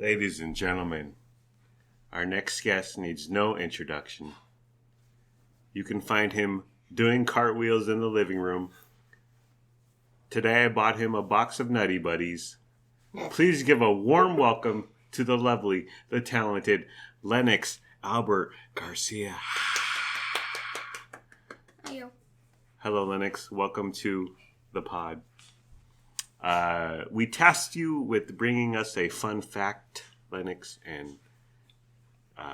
Ladies and gentlemen, our next guest needs no introduction. You can find him doing cartwheels in the living room. Today I bought him a box of Nutty Buddies. Please give a warm welcome to the lovely, the talented Lennox Albert Garcia. You. Hello, Lennox. Welcome to the pod. We tasked you with bringing us a fun fact, Lennox, and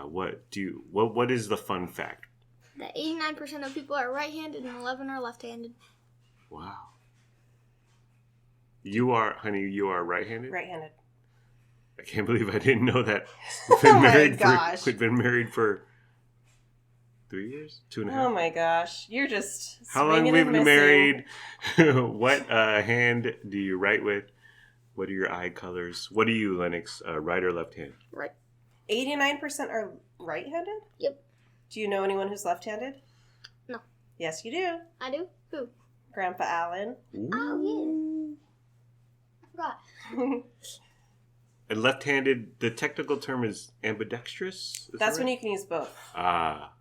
what is the fun fact? That 89% of people are right-handed and 11 are left-handed. Wow. You are right-handed? Right-handed. I can't believe I didn't know that. We've been married for 3 years? 2.5? Oh my gosh. You're just How long have we been married? What hand do you write with? What are your eye colors? What are you, Lennox? Right or left hand? Right. 89% are right-handed? Yep. Do you know anyone who's left-handed? No. Yes, you do. I do? Who? Grandpa Alan. Ooh. Oh, yeah. I forgot. And left-handed, the technical term is ambidextrous? That's when you can use both. Ah.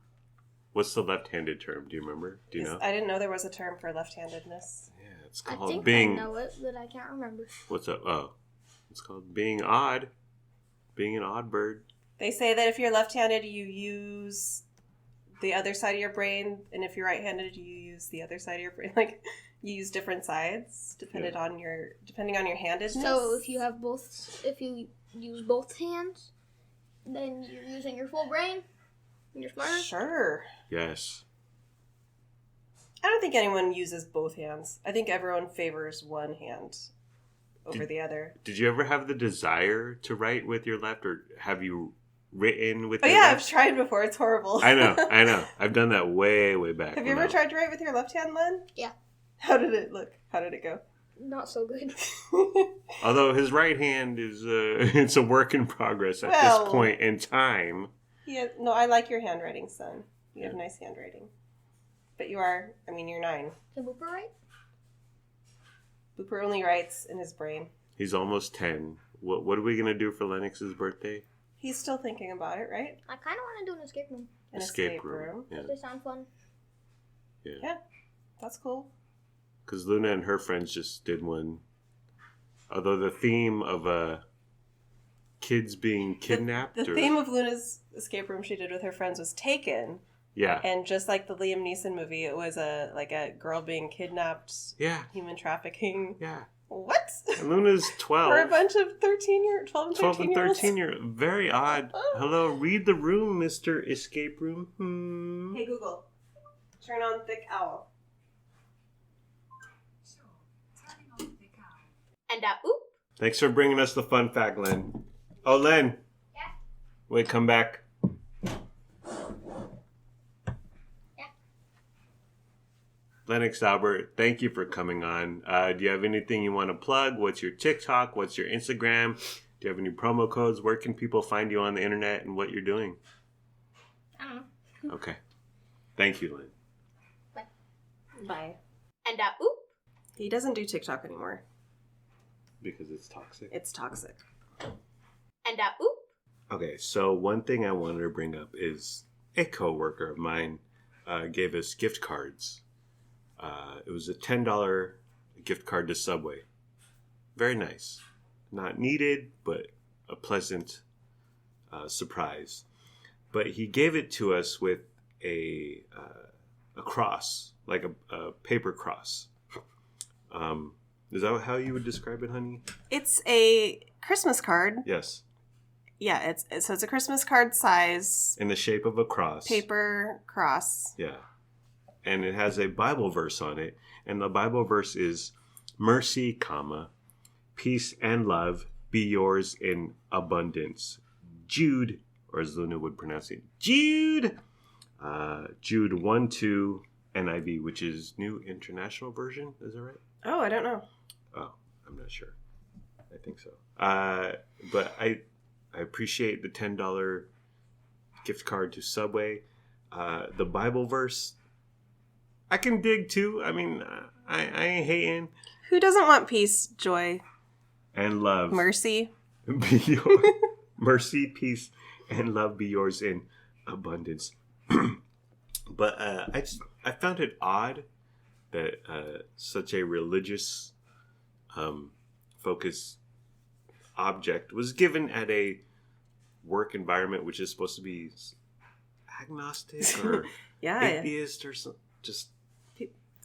What's the left-handed term? Do you remember? Do you know? I didn't know there was a term for left-handedness. Yeah, it's called I think being... I know it, but I can't remember. What's up? Oh. It's called being odd. Being an odd bird. They say that if you're left-handed, you use the other side of your brain, and if you're right-handed, you use the other side of your brain. Like, you use different sides depending on your handedness. So if you use both hands, then you're using your full brain, and you're smarter. Sure. Yes. I don't think anyone uses both hands. I think everyone favors one hand over the other. Did you ever have the desire to write with your left, or have you written with your left? I've tried before. It's horrible. I know. I've done that way back. Have you ever tried to write with your left hand, Len? Yeah. How did it look? How did it go? Not so good. Although his right hand is it's a work in progress at this point in time. No, I like your handwriting, son. You have nice handwriting. But you're 9. Can Booper write? Booper only writes in his brain. He's almost 10. What are we going to do for Lennox's birthday? He's still thinking about it, right? I kind of want to do an escape room. An escape room. Yeah. Does they sound fun? Yeah. That's cool. Because Luna and her friends just did one. Although the theme of kids being kidnapped. The theme of Luna's escape room she did with her friends was Taken. Yeah. And just like the Liam Neeson movie, it was a girl being kidnapped. Yeah. Human trafficking. Yeah. What? And Luna's 12. For a bunch of 12 and 13 year olds. Very odd. Hello, read the room, Mr. Escape Room. Hey, Google. Turn on Thick Owl. And oop. Thanks for bringing us the fun fact, Len. Oh, Len. Yeah. Wait, come back. Lennox Albert, thank you for coming on. Do you have anything you want to plug? What's your TikTok? What's your Instagram? Do you have any promo codes? Where can people find you on the internet and what you're doing? I don't know. Okay. Thank you, Lynn. Bye. And oop. He doesn't do TikTok anymore. Because it's toxic? It's toxic. And oop. Okay, so one thing I wanted to bring up is a coworker of mine gave us gift cards. It was a $10 gift card to Subway. Very nice. Not needed, but a pleasant surprise. But he gave it to us with a cross, like a paper cross. Is that how you would describe it, honey? It's a Christmas card. Yes. Yeah, it's a Christmas card size. In the shape of a cross. Paper cross. Yeah. And it has a Bible verse on it. And the Bible verse is, mercy, comma, peace and love be yours in abundance. Jude, or as Luna would pronounce it, Jude. Jude 1:2 NIV, which is New International Version. Is that right? Oh, I don't know. Oh, I'm not sure. I think so. But I appreciate the $10 gift card to Subway. The Bible verse, I can dig too. I mean, I ain't hating. Who doesn't want peace, joy, and love? mercy. Be yours. Mercy, peace, and love be yours in abundance. But I found it odd that such a religious focus object was given at a work environment which is supposed to be agnostic or Yeah. atheist or something. Just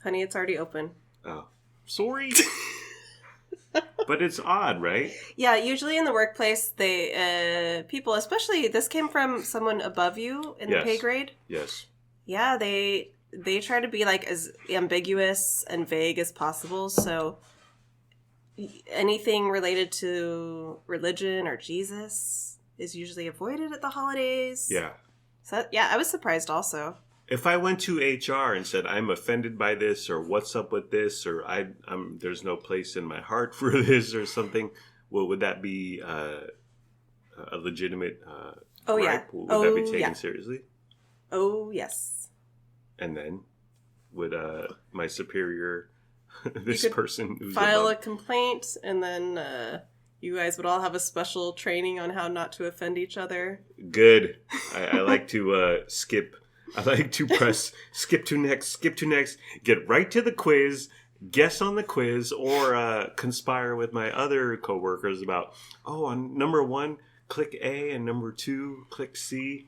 Honey, it's already open. oh, sorry. But it's odd, right? Yeah, usually in the workplace, they people, especially this came from someone above you in the Yes. pay grade. Yes. Yeah, they try to be like as ambiguous and vague as possible. So anything related to religion or Jesus is usually avoided at the holidays. Yeah. So yeah, I was surprised also. If I went to HR and said I'm offended by this, or what's up with this, or I'm there's no place in my heart for this, or something, well, would that be a legitimate Oh yeah. gripe? Would that be taken yeah. seriously? Oh yes. And then would my superior, this You could person who's file a above, complaint, and then you guys would all have a special training on how not to offend each other. good. I like to skip. I like to press skip to next, get right to the quiz, guess on the quiz, or conspire with my other coworkers about, on number 1, click A, and number 2, click C.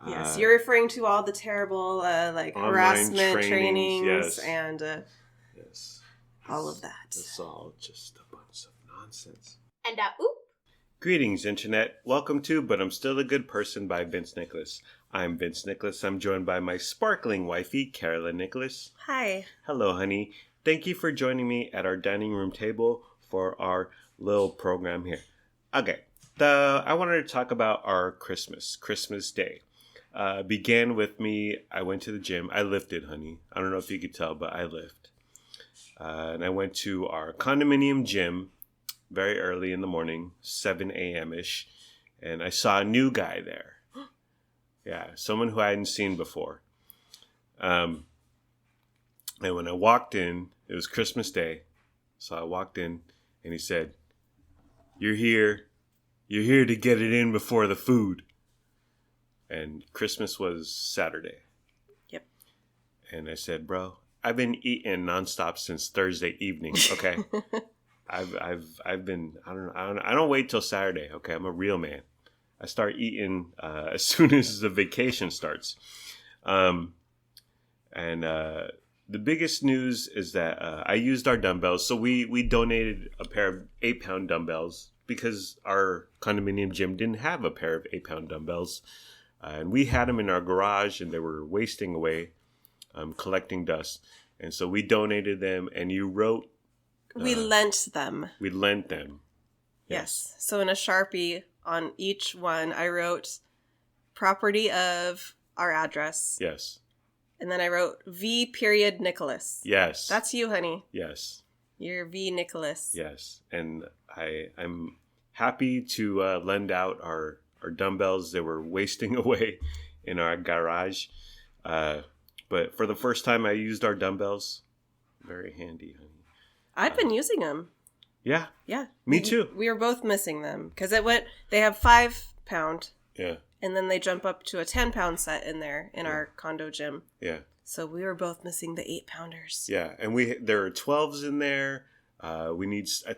Yes, you're referring to all the terrible like Online harassment trainings, trainings yes. and Yes. all of that. It's all just a bunch of nonsense. And oop. Greetings, Internet. Welcome to But I'm Still a Good Person by Vince Nicholas. I'm Vince Nicholas. I'm joined by my sparkling wifey, Carolyn Nicholas. Hi. Hello, honey. Thank you for joining me at our dining room table for our little program here. Okay, I wanted to talk about our Christmas Day. Began with me, I went to the gym. I lifted, honey. I don't know if you could tell, but I lift. And I went to our condominium gym very early in the morning, 7 a.m.-ish, and I saw a new guy there. Yeah, someone who I hadn't seen before. And when I walked in, it was Christmas Day, so I walked in, and he said, You're here to get it in before the food. And Christmas was Saturday. Yep. And I said, bro, I've been eating nonstop since Thursday evening, okay? I've been, I don't wait till Saturday, okay? I'm a real man. I start eating as soon as the vacation starts. The biggest news is that I used our dumbbells. So we donated a pair of 8-pound dumbbells because our condominium gym didn't have a pair of 8-pound dumbbells. And we had them in our garage and they were wasting away, collecting dust. And so we donated them, and you wrote... We lent them. We lent them. Yes. So in a Sharpie on each one, I wrote property of our address. Yes. And then I wrote V. Nicholas. Yes. That's you, honey. Yes. You're V. Nicholas. Yes. And I'm happy to lend out our dumbbells. They were wasting away in our garage. But for the first time, I used our dumbbells. Very handy, honey. I've been using them. Yeah. Yeah. Me too. We were both missing them because they have 5-pound. Yeah. And then they jump up to a 10-pound set in there in our condo gym. Yeah. So we were both missing the 8-pounders. Yeah. And there are 12s in there. I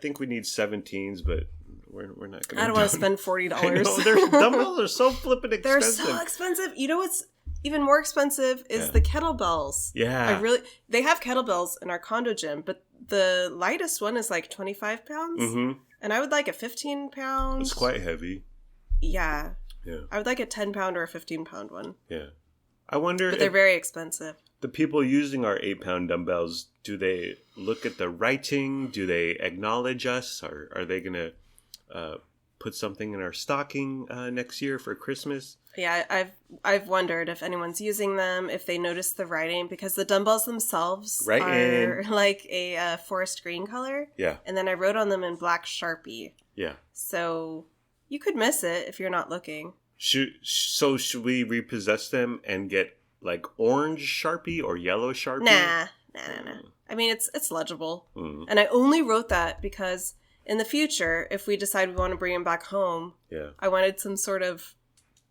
think we need 17s, but we're not going to. I don't want to spend $40. I know, their dumbbells are so flippin' expensive. They're so expensive. You know what's even more expensive is the kettlebells. Yeah. They have kettlebells in our condo gym, but the lightest one is like 25 pounds. Mm-hmm. And I would like a 15-pound. It's quite heavy. Yeah. Yeah. I would like a 10-pound or a 15-pound one. Yeah. I wonder But they're very expensive. The people using our 8-pound dumbbells, do they look at the writing? Do they acknowledge us? Or are they going to put something in our stocking next year for Christmas? Yeah, I've wondered if anyone's using them, if they notice the writing, because the dumbbells themselves are like a forest green color. Yeah. And then I wrote on them in black Sharpie. Yeah. So you could miss it if you're not looking. Should we repossess them and get like orange Sharpie or yellow Sharpie? Nah. I mean, it's legible. Mm. And I only wrote that because in the future, if we decide we want to bring them back home, Yeah. I wanted some sort of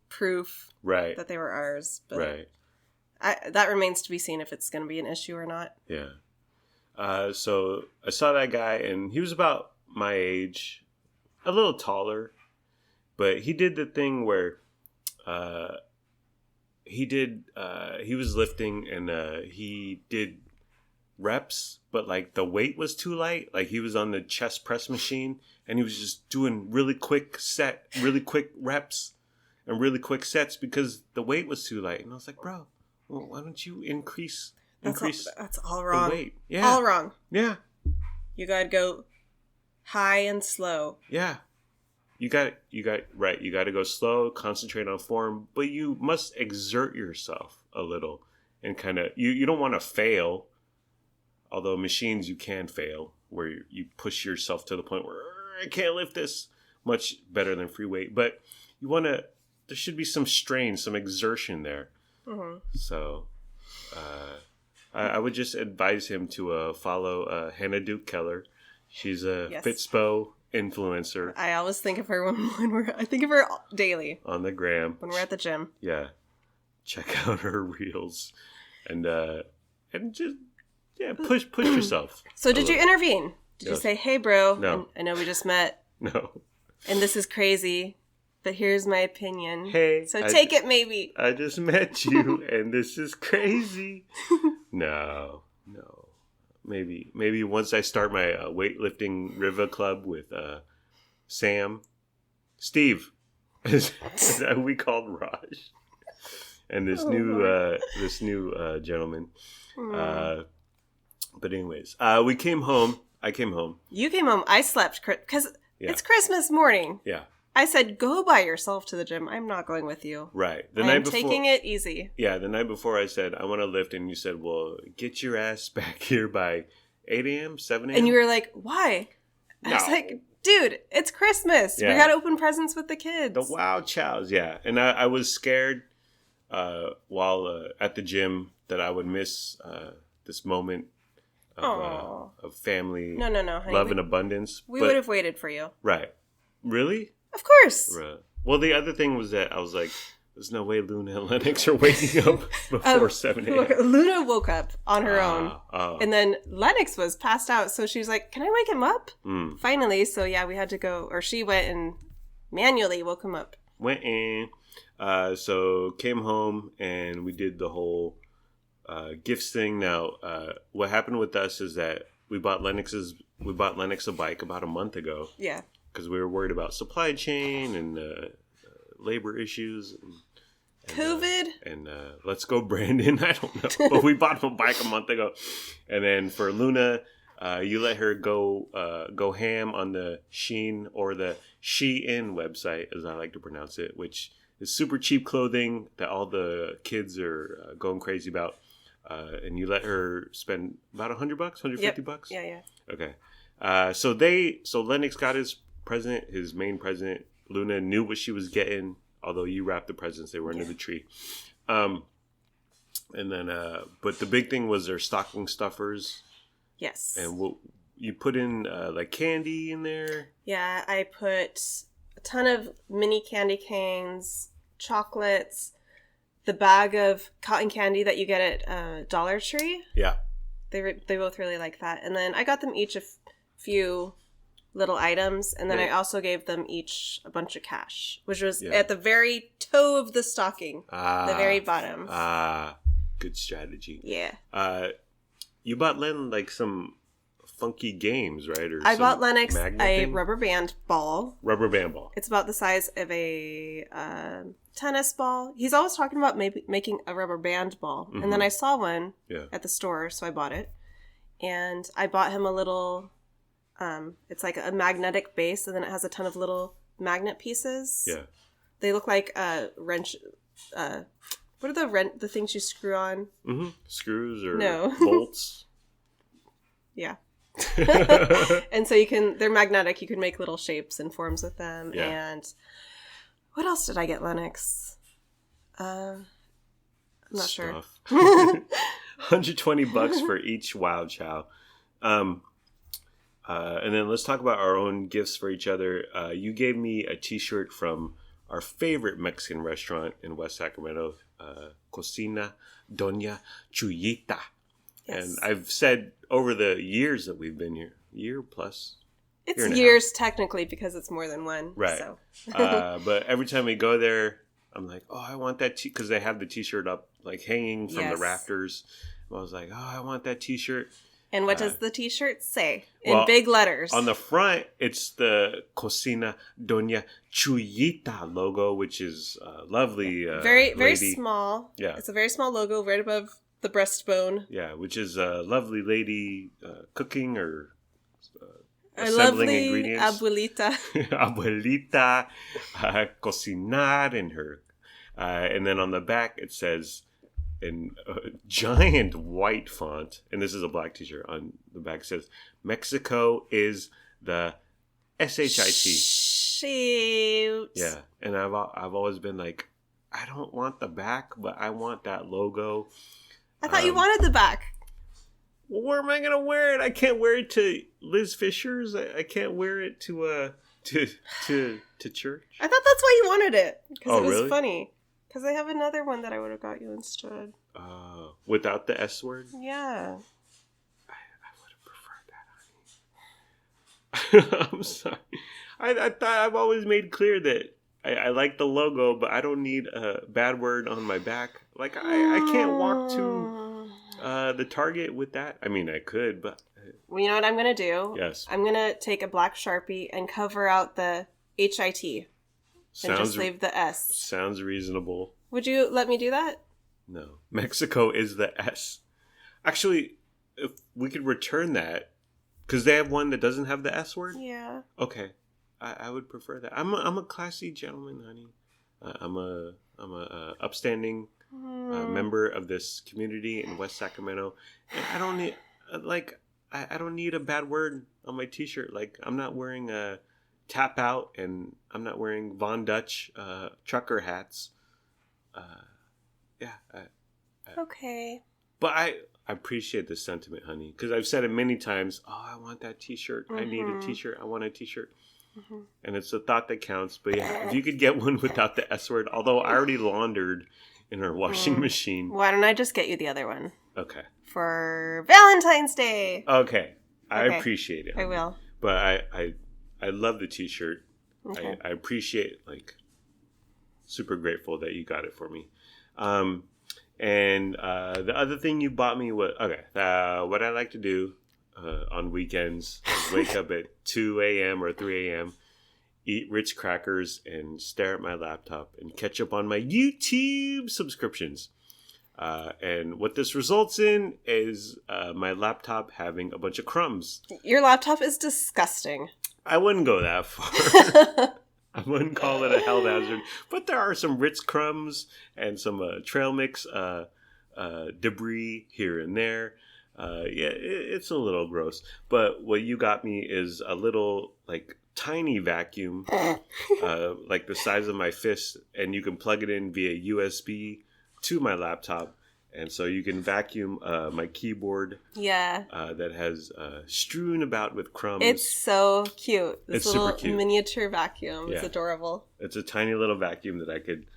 proof Right. that they were ours. But Right. that remains to be seen if it's going to be an issue or not. Yeah. So I saw that guy, and he was about my age, a little taller, but he did the thing where he was lifting, and he did reps, but like the weight was too light. Like he was on the chest press machine, and he was just doing really quick reps and really quick sets because the weight was too light. And I was like, bro, well, why don't you increase That's all wrong. the weight? Yeah. All wrong. Yeah. You got to go high and slow. Yeah. You got right. You got to go slow, concentrate on form, but you must exert yourself a little and kind of, you don't want to fail. Although machines, you can fail where you push yourself to the point where I can't lift this, much better than free weight. But you want to, there should be some strain, some exertion there. Mm-hmm. So I would just advise him to follow Hannah Duke Keller. She's a Fitspo influencer. I always think of her when I think of her daily on the gram when we're at the gym. Yeah, check out her reels, and just push yourself. So did you intervene? Did you say, "Hey, bro, no. I know we just met. No, and this is crazy, but here's my opinion. Hey, so take it, maybe. I just met you, and this is crazy." No. Maybe once I start my weightlifting Riva club with Steve, that we called Raj, and this new gentleman. But anyways, we came home. I came home. You came home. I slept because it's Christmas morning. Yeah. I said, go by yourself to the gym. I'm not going with you. Right. I'm taking it easy. Yeah. The night before I said, I want to lift. And you said, well, get your ass back here by 8 a.m., 7 a.m. And you were like, why? No. I was like, dude, it's Christmas. Yeah. We got to open presents with the kids. The wow chows. Yeah. And I was scared while at the gym that I would miss this moment of family honey. love and abundance. We would have waited for you. Right. Really? Of course. Right. Well, the other thing was that I was like, there's no way Luna and Lennox are waking up before 7 a.m. Luna woke up on her own. And then Lennox was passed out. So she was like, can I wake him up? Finally. So yeah, we had to go. Or she went and manually woke him up. Went in. So came home and we did the whole gifts thing. Now, what happened with us is that we bought Lennox a bike about a month ago. Yeah. Because we were worried about supply chain and labor issues. And COVID. And let's go, Brandon. I don't know. But we bought him a bike a month ago. And then for Luna, you let her go ham on the Shein or the Shein website, as I like to pronounce it, which is super cheap clothing that all the kids are going crazy about. And you let her spend about $100, $150. Yeah. Okay. So Lennox got his present, his main present. Luna knew what she was getting, although you wrapped the presents. They were under the tree. And then, but the big thing was their stocking stuffers. Yes. And what you put in, like candy in there. Yeah, I put a ton of mini candy canes, chocolates, the bag of cotton candy that you get at Dollar Tree. Yeah. They both really like that. And then I got them each a few little items, and then I also gave them each a bunch of cash, which was at the very toe of the stocking, the very bottom. Good strategy. Yeah. You bought Len like some funky games, right? Or I bought Lennox a rubber band ball. Rubber band ball. It's about the size of a tennis ball. He's always talking about making a rubber band ball, and then I saw one at the store, so I bought it. And I bought him a little. It's like a magnetic base, and then it has a ton of little magnet pieces. Yeah. They look like wrench. What are the things you screw on? Mm-hmm. Screws or bolts? Yeah. And so they're magnetic. You can make little shapes and forms with them. Yeah. And what else did I get, Lennox? I'm not sure. $120 for each Wow Chow. And then let's talk about our own gifts for each other. You gave me a T-shirt from our favorite Mexican restaurant in West Sacramento, Cocina Doña Chuyita. Yes. And I've said over the years that we've been here, year plus. It's years technically because it's more than one. Right. So. But every time we go there, I'm like, oh, I want that because they have the T-shirt up, like hanging from the rafters. I was like, oh, I want that T-shirt. And what does the T-shirt say in well, big letters? On the front, it's the Cocina Doña Chuyita logo, which is lovely. Very lady. small. Yeah. It's a very small logo right above the breastbone. Yeah, which is a lovely lady cooking or A assembling lovely ingredients. abuelita. Abuelita cocinar in her. And then on the back, it says in giant white font, and this is a black T-shirt, on the back says, Mexico is the SHIT. Shoot. Yeah, and I've always been like, I don't want the back, but I want that logo. I thought you wanted the back. Well, where am I gonna wear it? I can't wear it to Liz Fisher's. I can't wear it to church. I thought that's why you wanted it. Because it was really? funny. Because I have another one that I would have got you instead. Without the S word? Yeah. I would have preferred that, honey. I'm sorry. I thought I've always made clear that I like the logo, but I don't need a bad word on my back. Like, I can't walk to the Target with that. I mean, I could, but... Well, you know what I'm going to do? Yes. I'm going to take a black Sharpie and cover out the HIT. And just leave the S. Sounds reasonable. Would you let me do that? No. Mexico is the S. Actually, if we could return that, because they have one that doesn't have the S word? Yeah. Okay. I would prefer that. I'm a classy gentleman, honey. I'm a upstanding member of this community in West Sacramento. And I don't need, I don't need a bad word on my T-shirt. Like, I'm not wearing a tap out, and I'm not wearing Von Dutch trucker hats. Okay. But I appreciate the sentiment, honey, because I've said it many times. Oh, I want that T-shirt. I need a T-shirt. I want a T-shirt. And it's the thought that counts. But yeah, if you could get one without the S word, although I already laundered in our washing machine. Why don't I just get you the other one? Okay. For Valentine's Day. Okay. I Okay. appreciate it. I will. But I love the T-shirt. Okay. I appreciate, super grateful that you got it for me. And the other thing you bought me was, what I like to do on weekends is wake up at 2 a.m. or 3 a.m., eat Ritz crackers, and stare at my laptop and catch up on my YouTube subscriptions. And what this results in is my laptop having a bunch of crumbs. Your laptop is disgusting. I wouldn't go that far. I wouldn't call it a health hazard. But there are some Ritz crumbs and some trail mix debris here and there. It's a little gross. But what you got me is a little, tiny vacuum, like the size of my fist, and you can plug it in via USB to my laptop. And so you can vacuum my keyboard. Yeah. That has strewn about with crumbs. It's so cute. This It's little super cute. miniature vacuum. Yeah. It's adorable. It's a tiny little vacuum that I could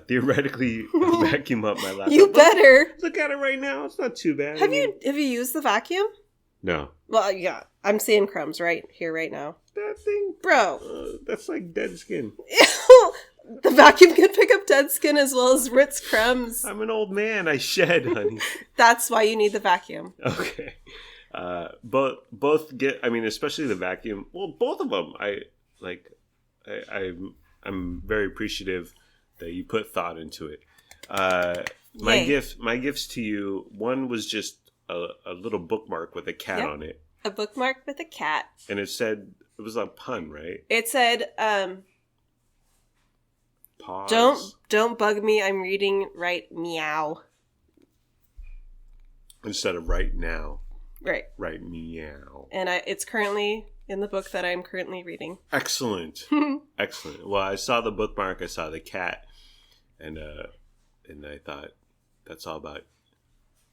theoretically vacuum up my laptop. You better. Look at it right now. It's not too bad. Have you used the vacuum? No. Well, yeah. I'm seeing crumbs right here, right now. That thing, Bro. that's like dead skin. The vacuum can pick up dead skin as well as Ritz crumbs. I'm an old man. I shed, honey. That's why you need the vacuum. Okay. Both get. I mean, especially the vacuum. Well, both of them. I'm very appreciative that you put thought into it. My gifts to you. One was just a little bookmark with a cat on it. A bookmark with a cat. And it said, it was a pun, right? It said, Pause. Don't bug me. I'm reading right meow. Instead of right now. Right. Right meow. And it's currently in the book that I'm currently reading. Excellent. Excellent. Well, I saw the bookmark, I saw the cat, and I thought,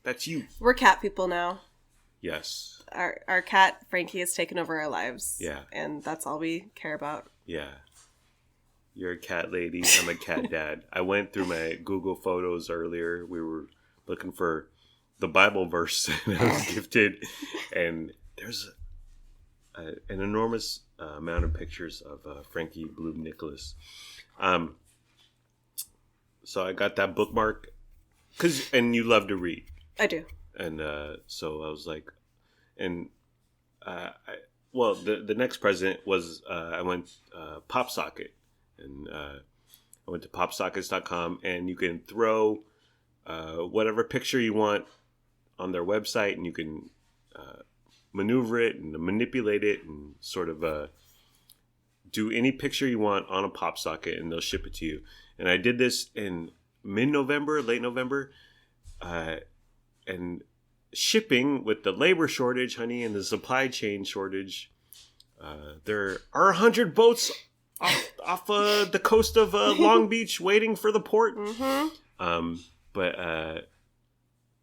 that's you. We're cat people now. Yes. Our cat Frankie has taken over our lives. Yeah. And that's all we care about. Yeah. You're a cat lady. I'm a cat dad. I went through my Google Photos earlier. We were looking for the Bible verse that I was gifted, and there's an enormous amount of pictures of Frankie Blue Nicholas. So I got that bookmark and you love to read. I do. And so I was like, and the next present was I went PopSocket, and I went to popsockets.com, and you can throw whatever picture you want on their website, and you can maneuver it and manipulate it and sort of do any picture you want on a pop socket, and they'll ship it to you. And I did this in mid-November, late November, and shipping with the labor shortage, honey, and the supply chain shortage, there are 100 boats off the coast of Long Beach waiting for the port. Mm-hmm.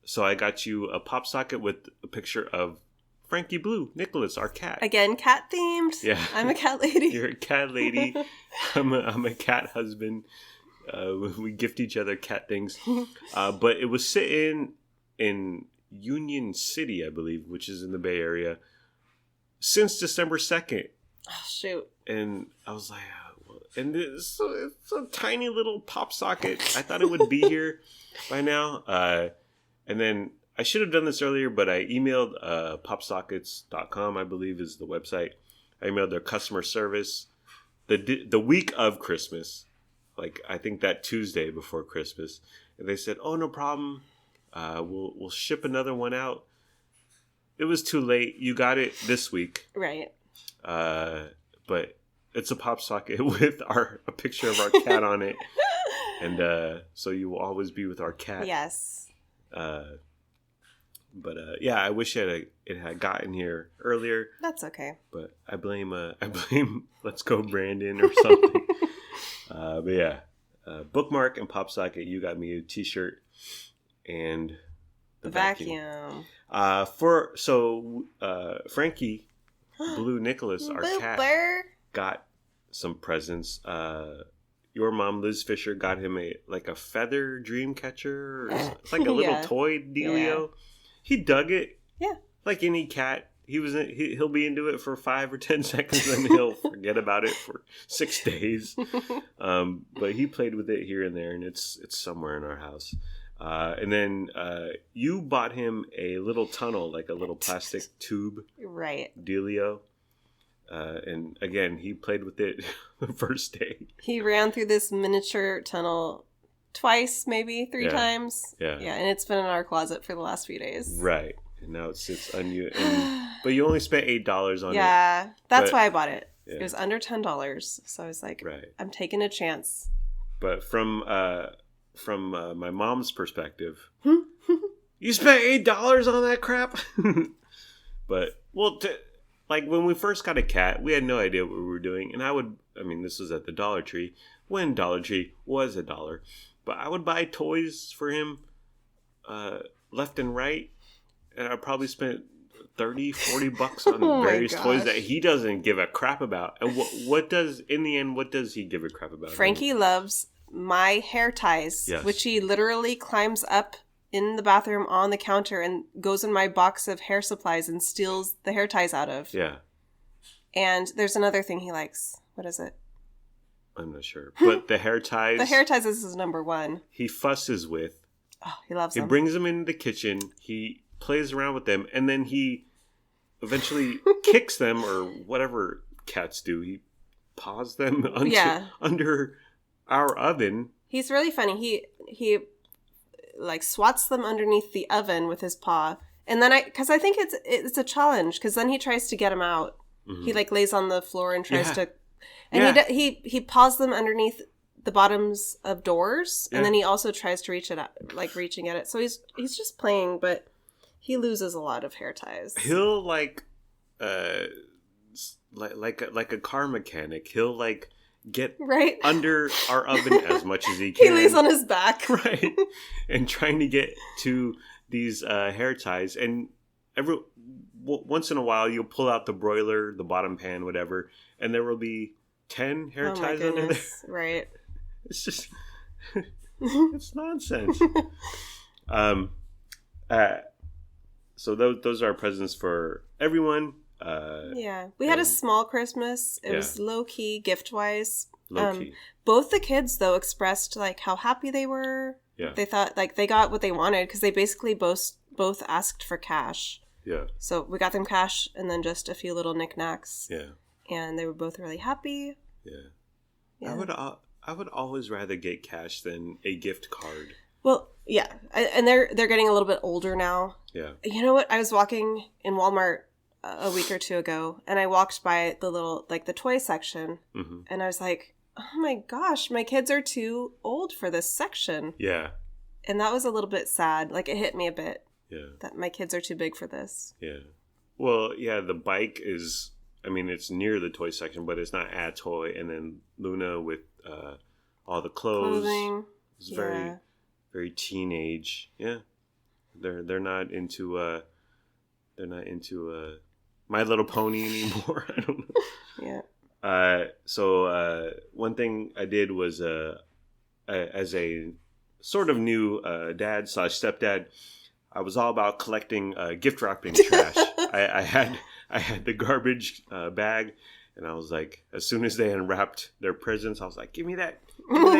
So I got you a pop socket with a picture of Frankie Blue Nicholas, our cat. Again, cat themed. Yeah, I'm a cat lady. You're a cat lady. I'm a cat husband. We gift each other cat things. But it was sitting in Union City, I believe, which is in the Bay Area, since December 2nd. Oh, shoot. And I was like, and it's a tiny little pop socket. I thought it would be here by now. And then I should have done this earlier, but I emailed popsockets.com, I believe is the website. I emailed their customer service the week of Christmas, like I think that Tuesday before Christmas. And they said, oh, no problem. We'll ship another one out. It was too late. You got it this week. Right. But it's a pop socket with a picture of our cat on it. And so you will always be with our cat. Yes. Yeah, I wish it had gotten here earlier. That's okay. But I blame Let's Go Brandon or something. But yeah, bookmark and pop socket. You got me a T-shirt and the vacuum. Frankie Blue Nicholas, our cat, got some presents. Your mom, Liz Fisher, got him a feather dream catcher. It's like a little toy dealio. Yeah. He dug it. Yeah. Like any cat. He'll be into it for 5 or 10 seconds, and he'll forget about it for 6 days. But he played with it here and there, and it's somewhere in our house. And then you bought him a little tunnel, like a little plastic tube. Right. Dealio. And again, he played with it the first day. He ran through this miniature tunnel twice, maybe 3 times. Yeah. Yeah, and it's been in our closet for the last few days. Right. And now it sits on you. But you only spent $8 on it. Yeah, that's why I bought it. Yeah. It was under $10. So I was like, I'm taking a chance. But from my mom's perspective, you spent $8 on that crap? But, like when we first got a cat, we had no idea what we were doing. And this was at the Dollar Tree, when Dollar Tree was $1. But I would buy toys for him left and right. And I probably spent $30-$40 on various toys that he doesn't give a crap about. And what does he give a crap about? Frankie loves my hair ties, which he literally climbs up in the bathroom on the counter and goes in my box of hair supplies and steals the hair ties out of. Yeah. And there's another thing he likes. What is it? I'm not sure. But the hair ties. The hair ties is his number one. He fusses with. Oh, he loves them. He brings them into the kitchen. He plays around with them. And then he eventually kicks them, or whatever cats do. He paws them under our oven. He's really funny. He like swats them underneath the oven with his paw, and then because I think it's a challenge, because then he tries to get them out. Mm-hmm. He like lays on the floor and tries to, and he paws them underneath the bottoms of doors, and then he also tries to reaching at it. So he's just playing, but he loses a lot of hair ties. He'll like a car mechanic. He'll like get under our oven as much as he can. He lays on his back. Right. And trying to get to these hair ties. And once in a while you'll pull out the broiler, the bottom pan, whatever, and there will be 10 hair ties under there. Right. It's just it's nonsense. So those are our presents for everyone. Yeah, we had a small Christmas. It was low key, gift wise. Low key. Both the kids though expressed like how happy they were. Yeah. They thought like they got what they wanted because they basically both asked for cash. Yeah. So we got them cash and then just a few little knickknacks. Yeah. And they were both really happy. Yeah. I would always rather get cash than a gift card. Well, yeah, and they're getting a little bit older now. Yeah. You know what? I was walking in Walmart a week or two ago, and I walked by the little the toy section, and I was like, "Oh my gosh, my kids are too old for this section." Yeah. And that was a little bit sad. Like it hit me a bit. Yeah. That my kids are too big for this. Yeah. Well, yeah, the bike is. I mean, it's near the toy section, but it's not a toy. And then Luna with all the clothing. It's very, very teenage. Yeah, they're not into My Little Pony anymore. I don't know. Yeah. So one thing I did was as a sort of new dad/stepdad, I was all about collecting gift wrapping trash. I had the garbage bag, and I was like, as soon as they unwrapped their presents, I was like, give me that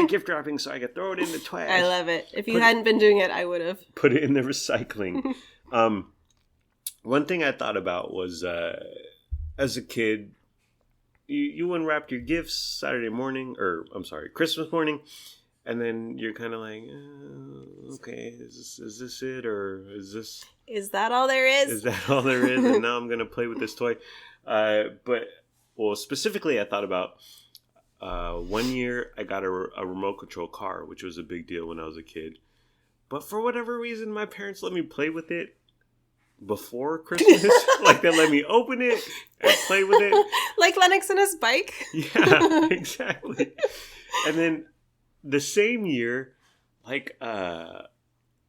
gift wrapping so I could throw it in the trash. I love it. If you hadn't been doing it, I would have. Put it in the recycling. One thing I thought about was, as a kid, you unwrapped your gifts Christmas morning, and then you're kind of like, okay, is this it, or is that all there is? Is that all there is? And now I'm gonna play with this toy. Specifically, I thought about 1 year I got a remote control car, which was a big deal when I was a kid. But for whatever reason, my parents let me play with it before Christmas. Like, they let me open it and play with it. Like Lennox and his bike? Yeah, exactly. And then the same year, I got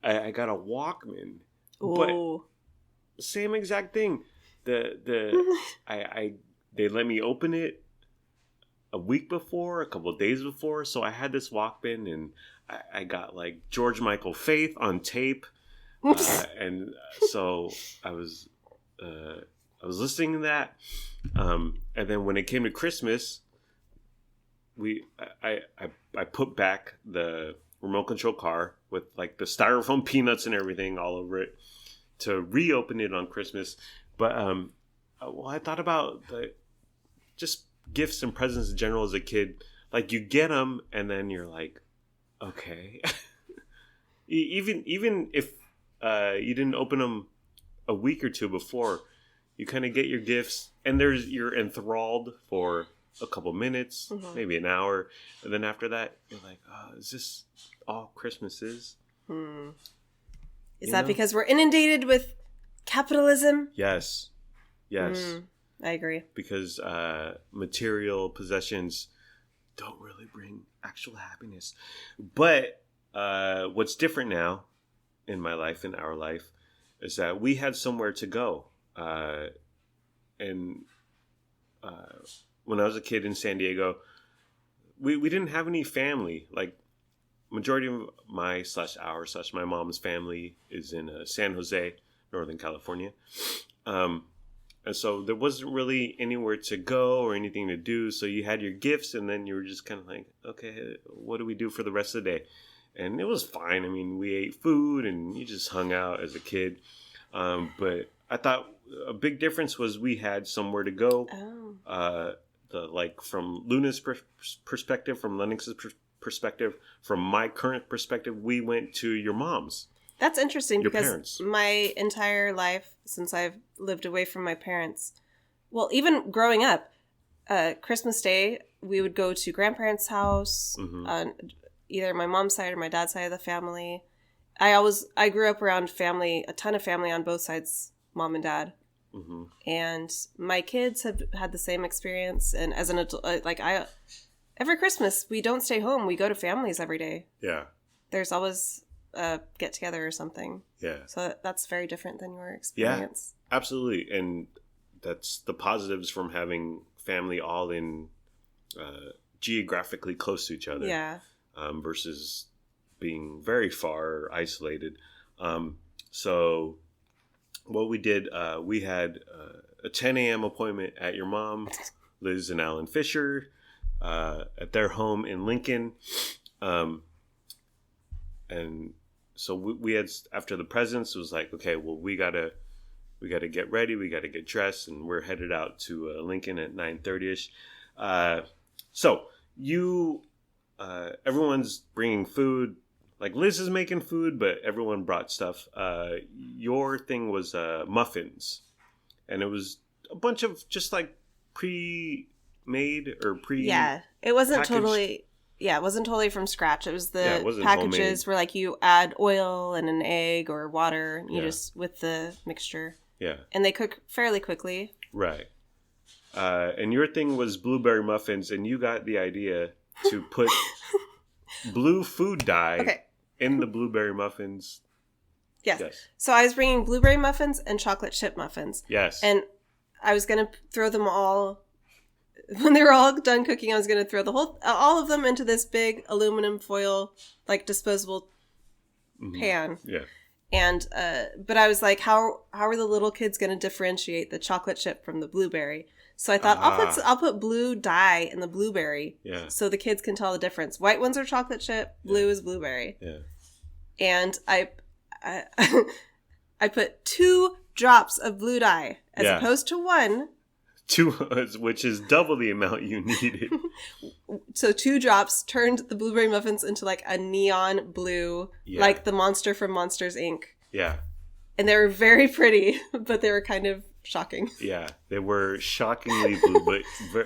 a Walkman. Ooh. But same exact thing. They let me open it a week before, a couple of days before. So I had this Walkman, and I got like George Michael Faith on tape. And so I was listening to that, and then when it came to Christmas, I put back the remote control car with like the styrofoam peanuts and everything all over it to reopen it on Christmas. But I thought about just gifts and presents in general as a kid. Like, you get them, and then you're like, okay, even if you didn't open them a week or two before, you kind of get your gifts, and you're enthralled for a couple minutes, maybe an hour, and then after that, you're like, oh, is this all Christmas is? Is that because we're inundated with capitalism? Yes. I agree. Because material possessions don't really bring actual happiness. But what's different now in my life, in our life, is that we had somewhere to go. And when I was a kid in San Diego, we didn't have any family. Like, majority of my mom's family is in San Jose, Northern California. And so there wasn't really anywhere to go or anything to do. So you had your gifts, and then you were just kind of like, okay, what do we do for the rest of the day? And it was fine. I mean, we ate food and you just hung out as a kid. But I thought a big difference was we had somewhere to go. From Luna's perspective, from Lennox's perspective, from my current perspective, we went to your mom's. That's interesting your because parents. My entire life, since I've lived away from my parents, well, even growing up, Christmas Day, we would go to grandparents' house, either my mom's side or my dad's side of the family. I grew up around family, a ton of family on both sides, mom and dad. And my kids have had the same experience. And as an adult, every Christmas, we don't stay home. We go to families every day. Yeah. There's always get together or something. Yeah. So that's very different than your experience. Yeah, absolutely. And that's the positives from having family all in geographically close to each other. Yeah. Versus being very far or isolated. So what we did, we had a 10 a.m. appointment at your mom, Liz and Alan Fisher, at their home in Lincoln. And so we had, after the presents, it was like, okay, well, we gotta get ready, we gotta get dressed, and we're headed out to Lincoln at 9:30ish. So everyone's bringing food. Like Liz is making food, but everyone brought stuff. Your thing was muffins, and it was a bunch of just like pre-made or pre. Yeah, it wasn't packaged. totally. Yeah, it wasn't totally from scratch. It was the it wasn't packages homemade. where like you add oil and an egg or water, and you Yeah. just with the mixture. Yeah. And they cook fairly quickly. Right. And your thing was blueberry muffins, and you got the idea to put blue food dye in the blueberry muffins. Yes. Yes. So I was bringing blueberry muffins and chocolate chip muffins. Yes. And I was going to throw them all, when they were all done cooking, I was going to throw all of them into this big aluminum foil, like disposable pan. Yeah. And, but I was like, how are the little kids going to differentiate the chocolate chip from the blueberry? So I thought I'll put blue dye in the blueberry. Yeah. So the kids can tell the difference. White ones are chocolate chip, blue is blueberry. Yeah. And I put 2 drops of blue dye as opposed to 1. 2, which is double the amount you needed. So 2 drops turned the blueberry muffins into like a neon blue, like the monster from Monsters, Inc. Yeah. And they were very pretty, but they were kind of shocking. Yeah, they were shockingly blue, but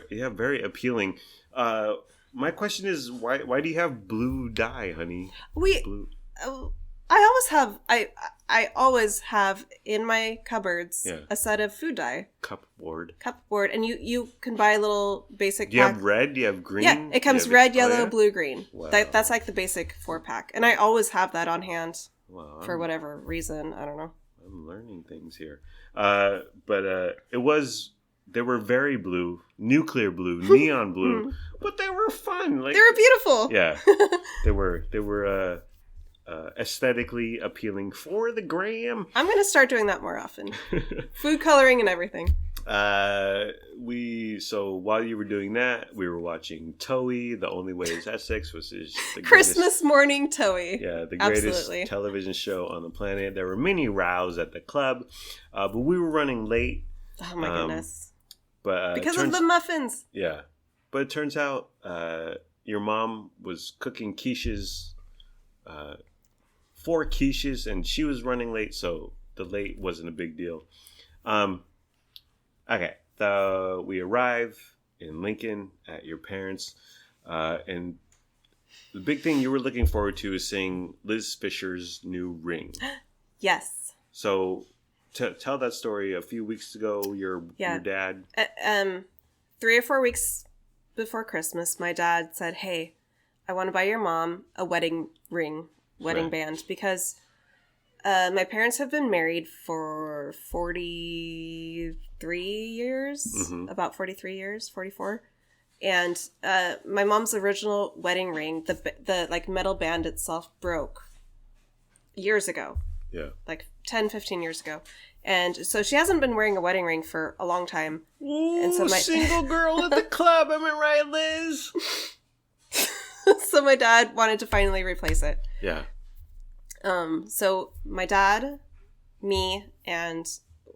very appealing. My question is, why do you have blue dye, honey? Blue. I always have in my cupboards a set of food dye. Cupboard, and you can buy a little basic. Do you have red? Do you have green? Yeah, it comes red, yellow, blue, green. Wow. That's like the basic 4-pack, and I always have that on hand. Wow, for whatever reason, I don't know. I'm learning things here. But they were very blue, nuclear blue, neon blue, but they were fun. Like, they were beautiful. Yeah, they were aesthetically appealing for the gram. I'm going to start doing that more often. Food coloring and everything. So while you were doing that, we were watching Toei, The Only Way is Essex, which is the Christmas morning Toei. Yeah, the greatest television show on the planet. There were many rows at the club, but we were running late. Oh my goodness. But because of the muffins. Yeah. But it turns out your mom was cooking quiches, 4 quiches, and she was running late, so the late wasn't a big deal. Okay, we arrive in Lincoln at your parents', and the big thing you were looking forward to is seeing Liz Fisher's new ring. Yes. So, tell that story. A few weeks ago, your dad... 3 or 4 weeks before Christmas, my dad said, hey, I want to buy your mom a wedding band, because my parents have been married for 43 years, about 43 years, 44. And my mom's original wedding ring, the like metal band itself broke years ago. Yeah. Like 10, 15 years ago. And so she hasn't been wearing a wedding ring for a long time. Ooh, and so single girl at the club, am I right, Liz? So my dad wanted to finally replace it. Yeah. So my dad, me, and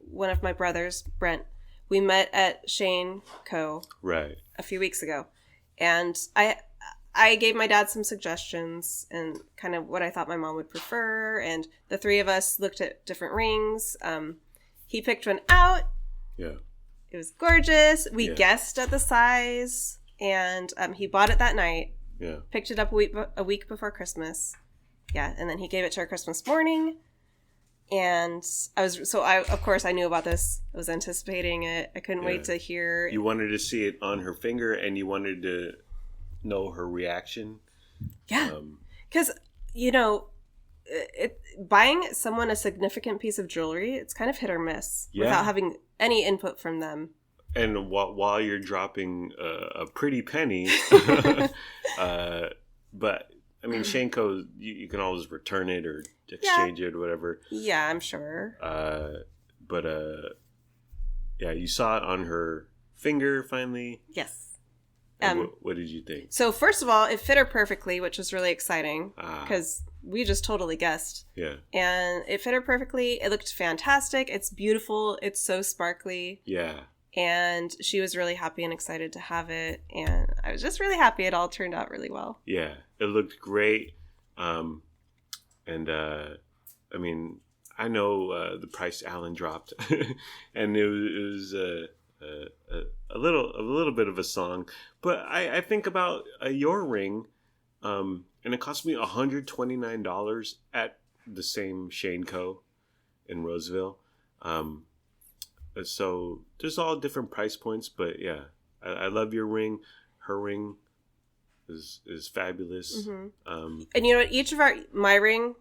one of my brothers, Brent, we met at Shane Co. Right. a few weeks ago. And I gave my dad some suggestions and kind of what I thought my mom would prefer. And the 3 of us looked at different rings. He picked one out. Yeah. It was gorgeous. We guessed at the size. And he bought it that night. Yeah. Picked it up a week before Christmas. Yeah, and then he gave it to her Christmas morning. And I of course I knew about this. I was anticipating it. I couldn't wait to hear. You wanted to see it on her finger, and you wanted to know her reaction. Yeah. Because, buying someone a significant piece of jewelry, it's kind of hit or miss without having any input from them. And while you're dropping a pretty penny, but I mean, Shanko, you can always return it or exchange it or whatever. Yeah, I'm sure. But you saw it on her finger finally. Yes. What did you think? So first of all, it fit her perfectly, which was really exciting because we just totally guessed. Yeah. And it fit her perfectly. It looked fantastic. It's beautiful. It's so sparkly. Yeah. And she was really happy and excited to have it. And I was just really happy it all turned out really well. Yeah. It looked great. I mean, I know the price Alan dropped, and it was a little bit of a song. But I think about your ring, and it cost me $129 at the same Shane Co. in Roseville. So there's all different price points, but yeah, I love your ring. Her ring is fabulous. Mm-hmm. And you know what? Each of my ring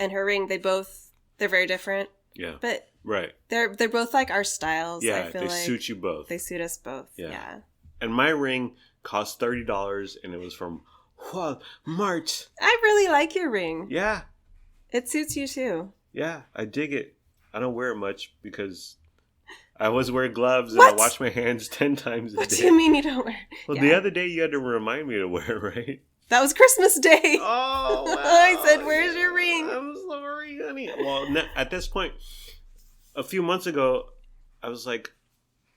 and her ring, they're very different. Yeah. But right. They're both like our styles. Yeah, I feel they like suit you both. They suit us both. Yeah. And my ring cost $30, and it was from Walmart. I really like your ring. Yeah. It suits you too. Yeah, I dig it. I don't wear it much because I always wear gloves and I wash my hands 10 times a day. What do you mean you don't wear it? Well, the other day you had to remind me to wear it, right? That was Christmas Day. Oh, wow. I said, where's your ring? I'm sorry, honey. Well, at this point, a few months ago, I was like,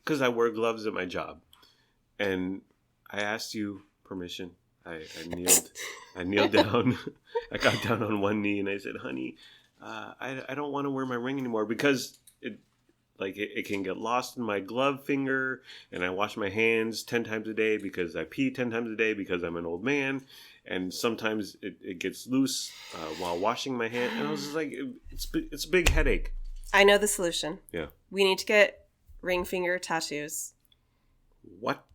because I wear gloves at my job. And I asked you permission. I kneeled down. I got down on one knee and I said, honey, I don't want to wear my ring anymore because it can get lost in my glove finger, and I wash my hands 10 times a day because I pee 10 times a day because I'm an old man, and sometimes it gets loose while washing my hand, and I was just like, it's a big headache. I know the solution. Yeah. We need to get ring finger tattoos. What?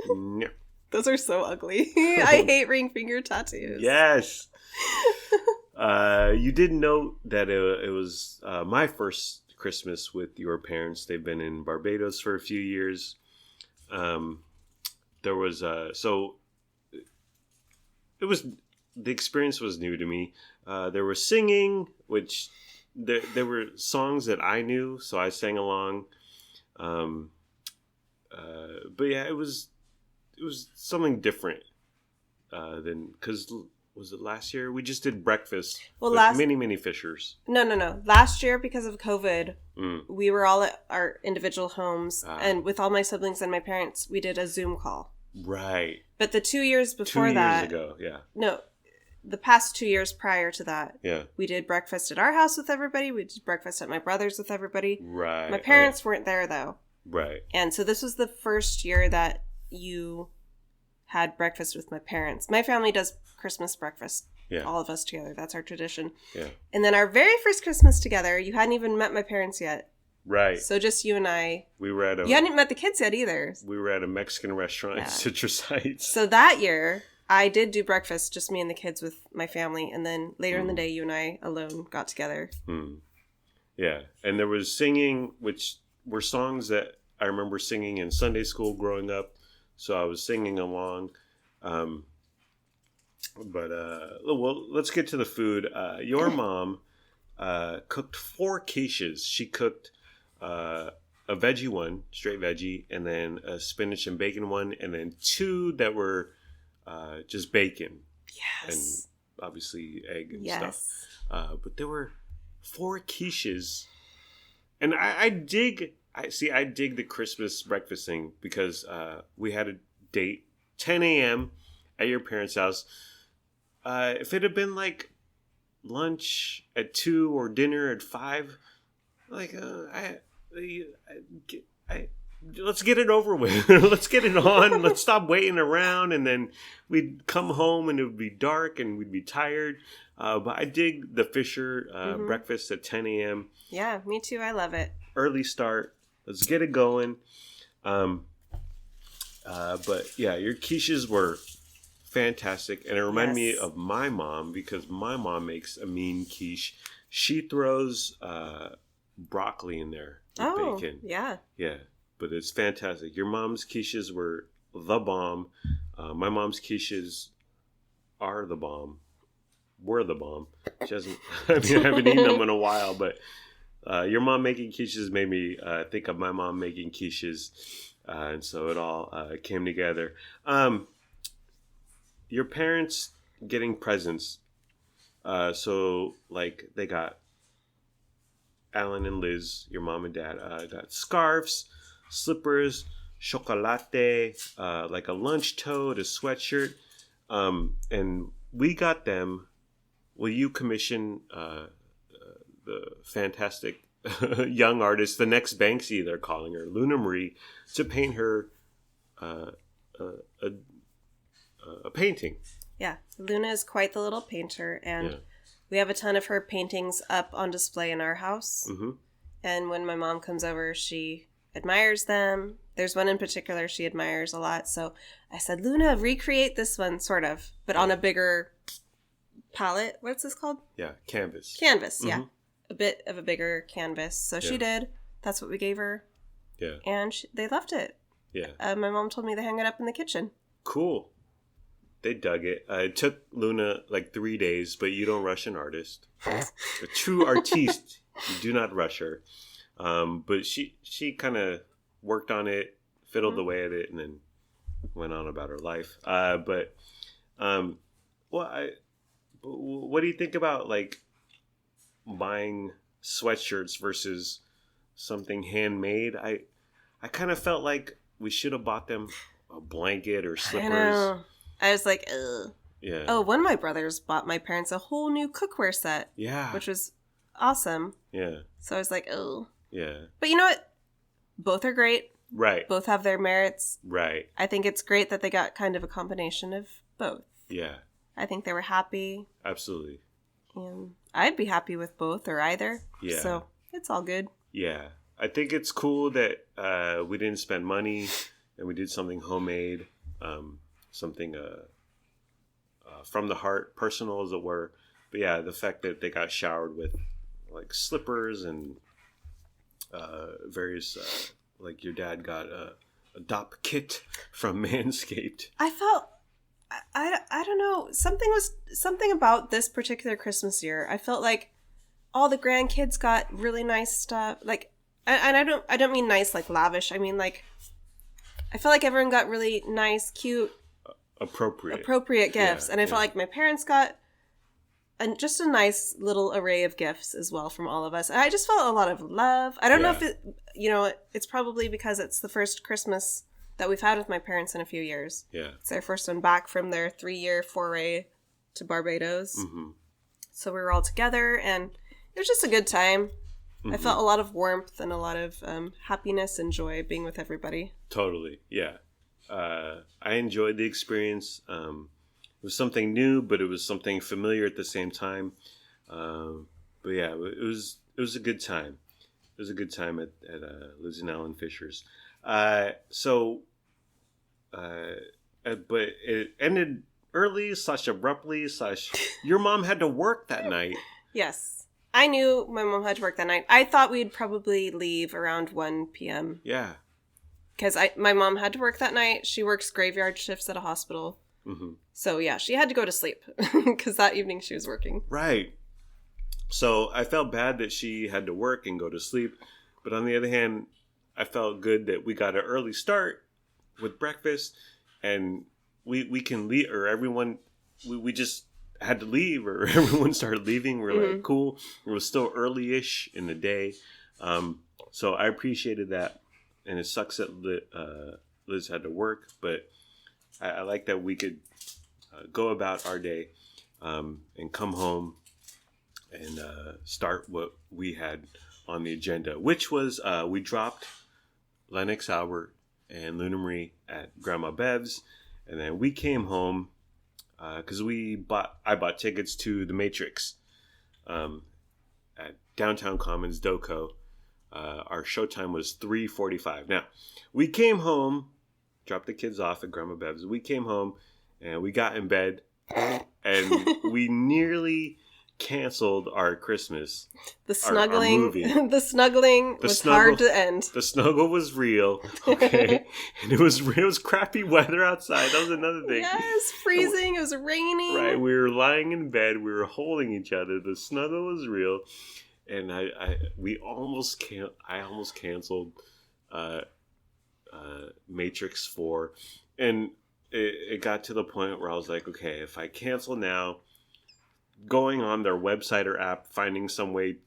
No. Those are so ugly. I hate ring finger tattoos. Yes. You did note that it was my first Christmas with your parents. They've been in Barbados for a few years. There was so it was, the experience was new to me. There was singing, which there were songs that I knew, so I sang along. But yeah, it was something different than, because was it last year? We just did breakfast with many fishers. No. Last year, because of COVID, we were all at our individual homes, and with all my siblings and my parents, we did a Zoom call. Right. But the 2 years before 2 that... years ago, yeah. No, the past 2 years prior to that, yeah, we did breakfast at our house with everybody. We did breakfast at my brother's with everybody. Right. My parents weren't there, though. Right. And so this was the first year that you had breakfast with my parents. My family does Christmas breakfast. Yeah. All of us together. That's our tradition. Yeah. And then our very first Christmas together, you hadn't even met my parents yet. Right. So just you and I. We were at you hadn't met the kids yet either. We were at a Mexican restaurant in Citrus Heights. So that year, I did do breakfast, just me and the kids with my family. And then later in the day, you and I alone got together. Yeah. And there was singing, which were songs that I remember singing in Sunday school growing up. So I was singing along. Well, let's get to the food. Your mom cooked 4 quiches. She cooked a veggie one, straight veggie, and then a spinach and bacon one, and then 2 that were just bacon. Yes. And obviously egg and stuff. But there were 4 quiches. And I dig the Christmas breakfast thing because we had a date, 10 a.m. at your parents' house. If it had been like lunch at 2 or dinner at 5, like let's get it over with. Let's get it on. Let's stop waiting around, and then we'd come home and it would be dark and we'd be tired. But I dig the Fisher breakfast at 10 a.m. Yeah, me too. I love it. Early start. Let's get it going. But yeah, your quiches were fantastic. And it reminded me Yes. of my mom because my mom makes a mean quiche. She throws broccoli in there with bacon. Yeah. Yeah, but it's fantastic. Your mom's quiches were the bomb. My mom's quiches are the bomb. Were the bomb. She hasn't. I mean, I haven't eaten them in a while, but your mom making quiches made me think of my mom making quiches, and so it all came together. Your parents getting presents. So like they got Alan and Liz, your mom and dad, got scarves, slippers, chocolate, like a lunch tote, a sweatshirt, and we got them. Will you commission the fantastic young artist, the next Banksy, they're calling her, Luna Marie, to paint her a painting? Yeah. Luna is quite the little painter, and Yeah. we have a ton of her paintings up on display in our house. Mm-hmm. And when my mom comes over, she admires them. There's one in particular she admires a lot. So I said, Luna, recreate this one, sort of, but on a bigger palette. What's this called? Yeah, canvas. Canvas, yeah. Mhm. A bit of a bigger canvas. So she did. That's what we gave her. Yeah, And they loved it. yeah. My mom told me to hang it up in the kitchen. Cool. They dug it. It took Luna like 3 days, but you don't rush an artist. A true artiste, you do not rush her. But she kind of worked on it, fiddled away at it, and then went on about her life. What do you think about like buying sweatshirts versus something handmade? I kind of felt like we should have bought them a blanket or slippers. I know. I was like, ugh. Yeah. Oh, one of my brothers bought my parents a whole new cookware set, Yeah. which was awesome. Yeah. So I was like, oh. Yeah. But you know what? Both are great. Right. Both have their merits. Right. I think it's great that they got kind of a combination of both. Yeah. I think they were happy, Absolutely. and I'd be happy with both or either. Yeah. So it's all good. Yeah. I think it's cool that we didn't spend money and we did something homemade, something from the heart, personal as it were. But yeah, the fact that they got showered with like slippers and various, like your dad got a DOP kit from Manscaped. I felt, I don't know, something about this particular Christmas year. I felt like all the grandkids got really nice stuff. Like, and I don't mean nice like lavish. I mean like, I felt like everyone got really nice, cute, appropriate gifts, Yeah, and I felt yeah. like my parents got just a nice little array of gifts as well from all of us. And I just felt a lot of love. I don't know if it's probably because it's the first Christmas that we've had with my parents in a few years. Yeah. It's their first one back from their 3-year foray to Barbados. Mm-hmm. So we were all together, and it was just a good time. I felt a lot of warmth and a lot of happiness and joy being with everybody. Totally. Yeah. I enjoyed the experience. It was something new, but it was something familiar at the same time. But yeah, it was a good time. It was a good time at Liz and Alan Fisher's. But it ended early / abruptly / your mom had to work that night. Yes. I knew my mom had to work that night. I thought we'd probably leave around 1 p.m. Yeah. because my mom had to work that night. She works graveyard shifts at a hospital. Mm-hmm. So yeah, she had to go to sleep because that evening she was working. Right. So I felt bad that she had to work and go to sleep. But on the other hand, I felt good that we got an early start with breakfast and we can leave, or everyone, we just had to leave, or everyone started leaving. We're like, cool. It was still early-ish in the day. So I appreciated that. And it sucks that Liz had to work, but I like that we could go about our day and come home and start what we had on the agenda, which was we dropped Lennox Albert and Luna Marie at Grandma Bev's, and then we came home because I bought tickets to The Matrix at Downtown Commons Doco. Our showtime was 3:45. Now, we came home, dropped the kids off at Grandma Bev's. We came home, and we got in bed, and we nearly canceled our Christmas. The snuggling, our movie. the snuggling was hard to end. The snuggle was real, okay, and it was crappy weather outside. That was another thing. Yes, freezing. It was raining. Right, we were lying in bed. We were holding each other. The snuggle was real, and I almost canceled Matrix 4, and it got to the point where I was like, okay, if I cancel now, going on their website or app, finding some way,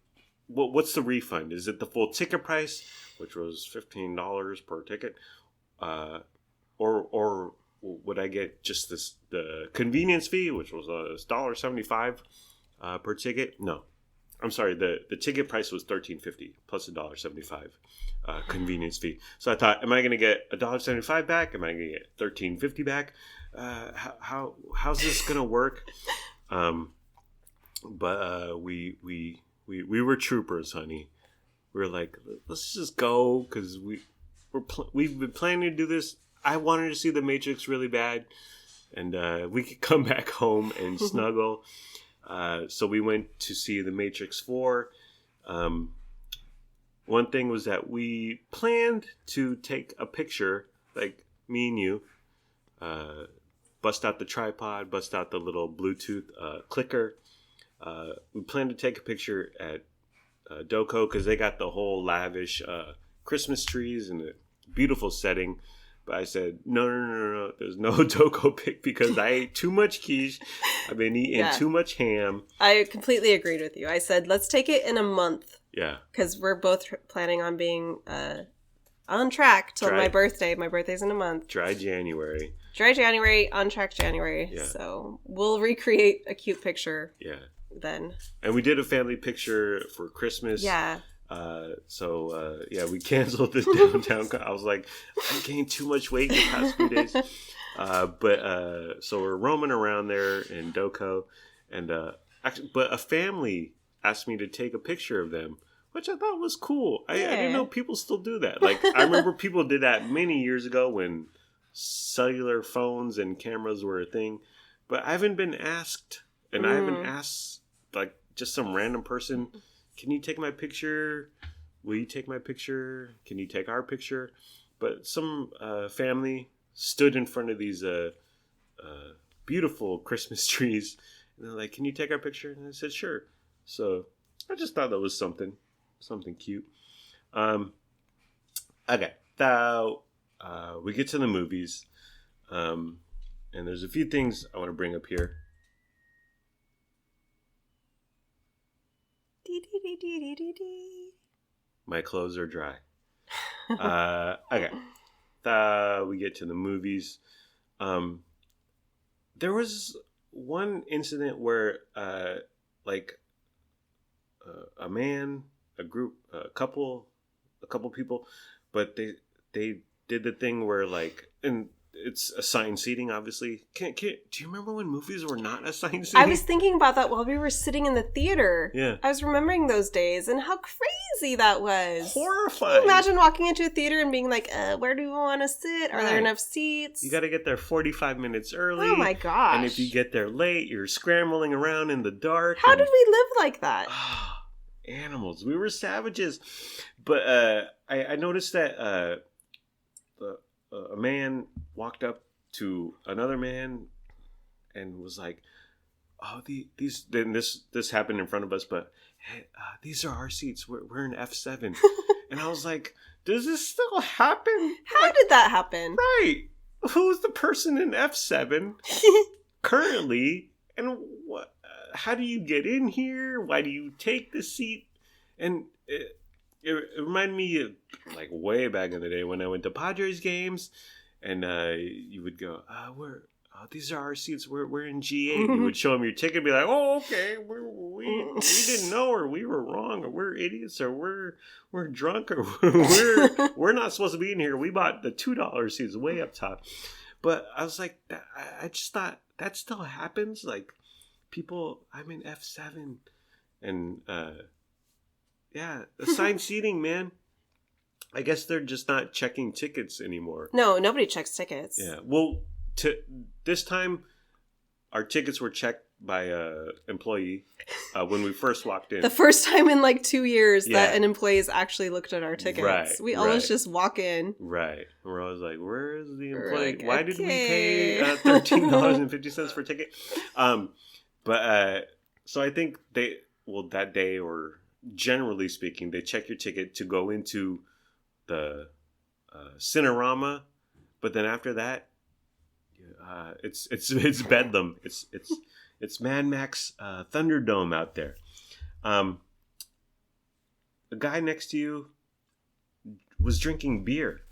what's the refund? Is it the full ticket price, which was $15 per ticket, or would I get just the convenience fee, which was $1.75 per ticket? No, I'm sorry. The ticket price was $13.50 plus $1.75 convenience fee. So I thought, am I going to get $1.75 back? Am I going to get $13.50 back? How's this going to work? But we were troopers, honey. We were like, let's just go, because we've been planning to do this. I wanted to see The Matrix really bad, and we could come back home and snuggle. So we went to see The Matrix 4. One thing was that we planned to take a picture, like me and you, bust out the tripod, bust out the little Bluetooth clicker. We planned to take a picture at Doco because they got the whole lavish Christmas trees and a beautiful setting. But I said, no. There's no Doco pic because I ate too much quiche. I've been eating too much ham. I completely agreed with you. I said, let's take it in a month. Yeah. Because we're both planning on being on track till my birthday. My birthday's in a month. Dry January, on track January. Yeah. So we'll recreate a cute picture. Yeah. Then. And we did a family picture for Christmas. Yeah. We canceled this downtown. I was like, I gained too much weight the past few days. So we're roaming around there in Doco, and but a family asked me to take a picture of them, which I thought was cool. I didn't know people still do that. Like, I remember people did that many years ago when cellular phones and cameras were a thing, but I haven't been asked, and I haven't asked like just some random person, can you take my picture? Will you take my picture? Can you take our picture? But some family stood in front of these beautiful Christmas trees, and they're like, can you take our picture? And I said, sure. So I just thought that was something cute. Okay. Now we get to the movies, and there's a few things I want to bring up here. My clothes are dry. Okay. We get to the movies. There was one incident where, a man, a group, a couple people, but they did the thing where, like, and it's assigned seating, obviously. Do you remember when movies were not assigned seating? I was thinking about that while we were sitting in the theater. Yeah. I was remembering those days and how crazy that was. Horrifying. Can you imagine walking into a theater and being like, where do we want to sit? Are there enough seats? You got to get there 45 minutes early. Oh my gosh. And if you get there late, you're scrambling around in the dark. How did we live like that? Animals. We were savages. But I noticed that a man walked up to another man and was like, "Oh, this happened in front of us, but hey, these are our seats. We're in F7." And I was like, "Does this still happen? How did that happen? Right? Who's the person in F7 currently? And what? How do you get in here? Why do you take the seat?" And it reminded me of, like, way back in the day when I went to Padres games, and you would go, these are our seats. We're in G8. You would show them your ticket and be like, oh, okay, we didn't know, or we were wrong, or we're idiots, or we're drunk, or we're not supposed to be in here. We bought the $2 seats way up top. But I was like, I just thought that still happens. Like, people, I'm in F7, and assigned seating, man. I guess they're just not checking tickets anymore. No, nobody checks tickets. Yeah. Well, this time, our tickets were checked by a employee when we first walked in. The first time in like 2 years Yeah. that an employee has actually looked at our tickets. Right, We always right. just walk in. Right. And we're always like, where is the We're employee? like, Why did we okay. pay $13.50 for a ticket? So I think that day, or generally speaking, they check your ticket to go into the Cinerama. But then after that, it's bedlam. It's Mad Max Thunderdome out there. The guy next to you was drinking beer,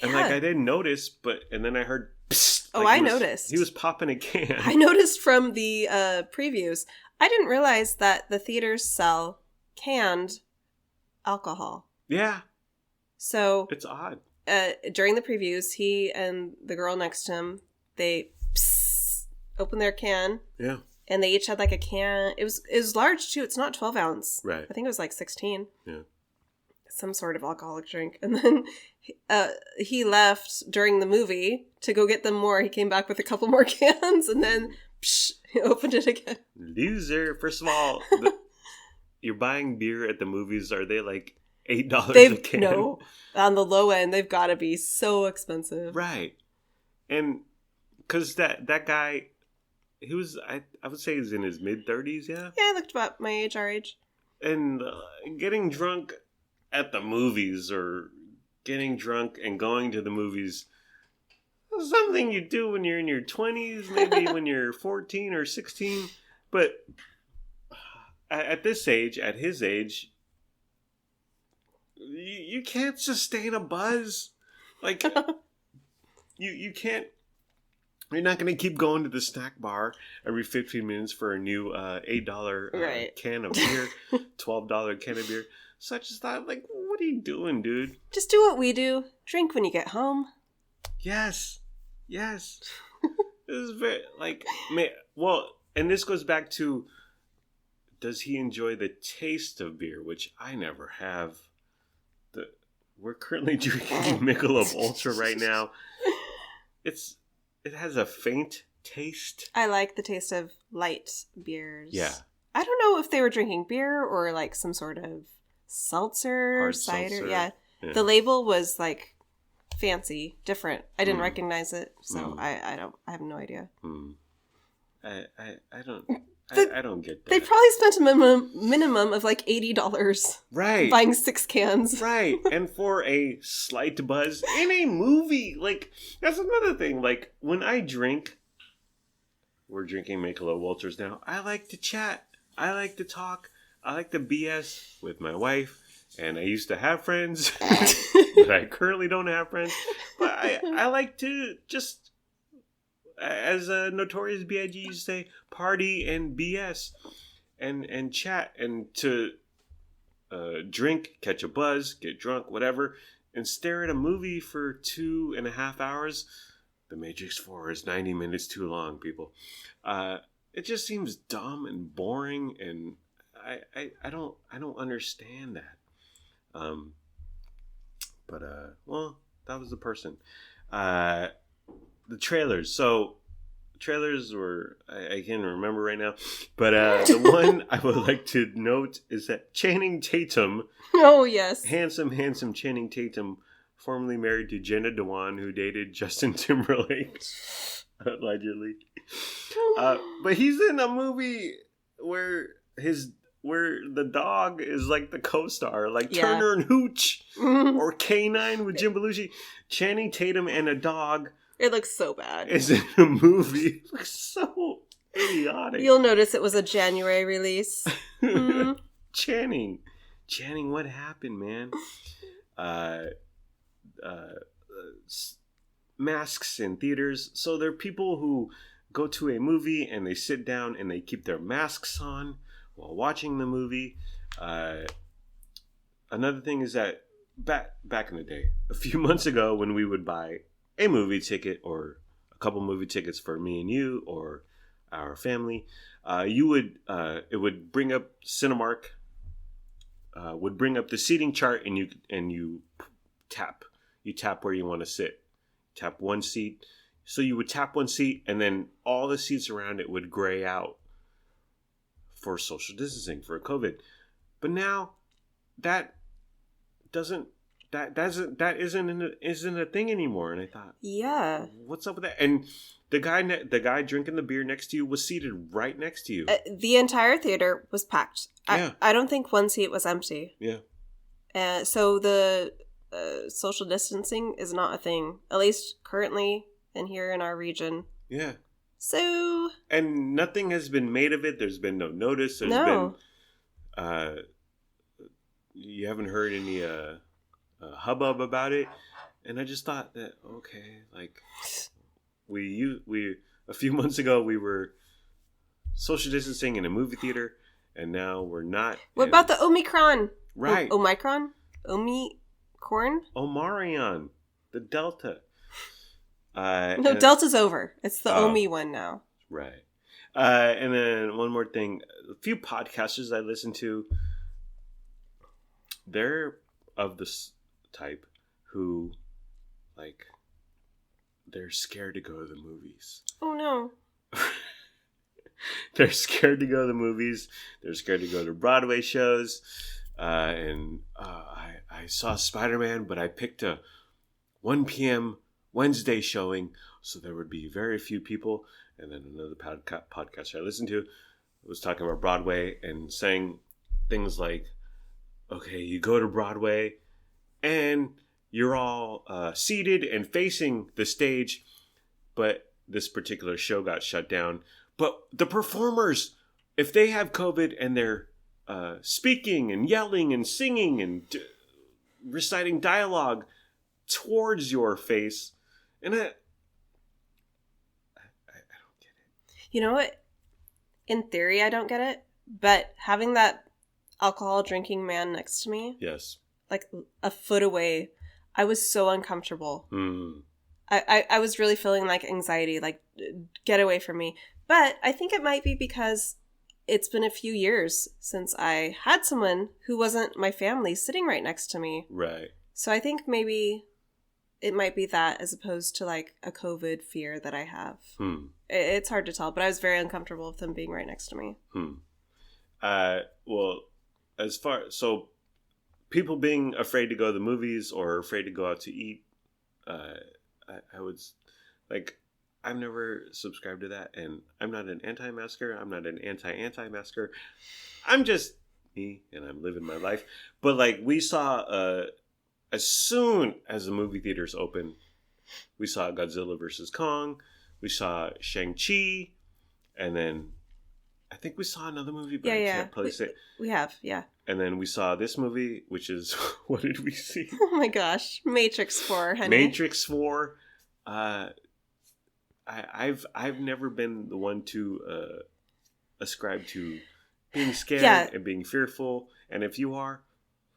and Yeah. I didn't notice, and then I heard. Psst, Oh, I noticed. He was popping a can. I noticed from the previews. I didn't realize that the theaters sell canned alcohol. Yeah, So it's odd. during the previews, he and the girl next to him, they opened their can. Yeah. And they each had like a can. It was large too. It's not 12 ounce. Right. I think it was like 16. Yeah. Some sort of alcoholic drink. And then he left during the movie to go get them more. He came back with a couple more cans and then he opened it again. Loser. First of all, you're buying beer at the movies. Are they like $8 a can? No. On the low end, they've got to be so expensive. Right. And because that guy, he was, I would say he's in his mid-30s, yeah? Yeah, I looked about my age, our age. And getting drunk at the movies, or getting drunk and going to the movies, is something you do when you're in your 20s, maybe when you're 14 or 16. But at this age, at his age, you can't sustain a buzz. Like, you can't. You're not going to keep going to the snack bar every 15 minutes for a new $8 Right. can of beer, $12 can of beer. So I just thought, like, what are you doing, dude? Just do what we do. Drink when you get home. Yes. This is very, like, man, well, and this goes back to, does he enjoy the taste of beer, which I never have. We're currently drinking Michelob Ultra right now. It has a faint taste. I like the taste of light beers. Yeah. I don't know if they were drinking beer or like some sort of seltzer, Hard cider. seltzer. Yeah. Yeah. The label was like fancy, different. I didn't recognize it, so I have no idea. I don't The- I don't get that. They probably spent a minimum of like $80 right. buying 6 cans. Right. And for a slight buzz in a movie, like, that's another thing. Like, when I drink, we're drinking Michelob Ultras now, I like to chat. I like to talk. I like to BS with my wife. And I used to have friends, but I currently don't have friends. But I like to just, as a Notorious B.I.G. used to say, party and BS and chat, and to drink, catch a buzz, get drunk, whatever, and stare at a movie for 2.5 hours. The Matrix 4 is 90 minutes too long, people. It just seems dumb and boring, and I don't understand that. Well, that was the person. The trailers. So, trailers were, I can't remember right now, but the one I would like to note is that Channing Tatum, Oh, yes. handsome Channing Tatum, formerly married to Jenna Dewan, who dated Justin Timberlake, allegedly. But he's in a movie where the dog is like the co-star, like Yeah. Turner and Hooch or K9 with Jim Belushi. Channing Tatum and a dog It looks so bad. is in a movie. It looks so idiotic. You'll notice it was a January release. Channing, what happened, man? Masks in theaters. So there are people who go to a movie and they sit down and they keep their masks on while watching the movie. Another thing is that back in the day, a few months ago, when we would buy a movie ticket or a couple movie tickets for me and you or our family, it would bring up Cinemark, would bring up the seating chart, and you tap where you want to sit. Tap one seat, So you would tap one seat, and then all the seats around it would gray out for social distancing, for COVID. But now that isn't a thing anymore. And I thought, Yeah. what's up with that? And the guy drinking the beer next to you was seated right next to you. The entire theater was packed. Yeah. I don't think one seat was empty. Yeah. So the social distancing is not a thing, at least currently and here in our region. Yeah. So. And nothing has been made of it. There's been no notice. There's No. been. You haven't heard any hubbub about it, and I just thought that okay, like we a few months ago we were social distancing in a movie theater, and now we're not. What about the Omicron? Right? Omicron? Omicorn? Omarion, the Delta. No, Delta's over. It's the Omi one now. Right. And then one more thing, a few podcasters I listen to. They're of this type who, like, they're scared to go to the movies. Oh, no. They're scared to go to the movies. They're scared to go to Broadway shows. I saw Spider-Man, but I picked a 1 p.m. Wednesday showing, so there would be very few people. And then another podcast I listened to was talking about Broadway and saying things like, okay, you go to Broadway and you're all seated and facing the stage, but this particular show got shut down. But the performers, if they have COVID and they're speaking and yelling and singing and reciting dialogue towards your face, and I don't get it. You know what? In theory, I don't get it, but having that alcohol drinking man next to me, yes, like a foot away, I was so uncomfortable. I was really feeling like anxiety, like get away from me. But I think it might be because it's been a few years since I had someone who wasn't my family sitting right next to me. Right. So I think maybe it might be that as opposed to like a COVID fear that I have. It's hard to tell, but I was very uncomfortable with them being right next to me. Well, so people being afraid to go to the movies or afraid to go out to eat, I would, like, I've never subscribed to that, and I'm not an anti-masker, I'm not an anti-masker, I'm just me, and I'm living my life. But, like, we saw, as soon as the movie theaters opened, we saw Godzilla vs. Kong, we saw Shang-Chi, and then I think we saw another movie, but I can't place it. We have, yeah. And then we saw this movie, which is, what did we see? Oh my gosh, Matrix 4, honey. Matrix 4. I've never been the one to ascribe to being scared and being fearful. And if you are,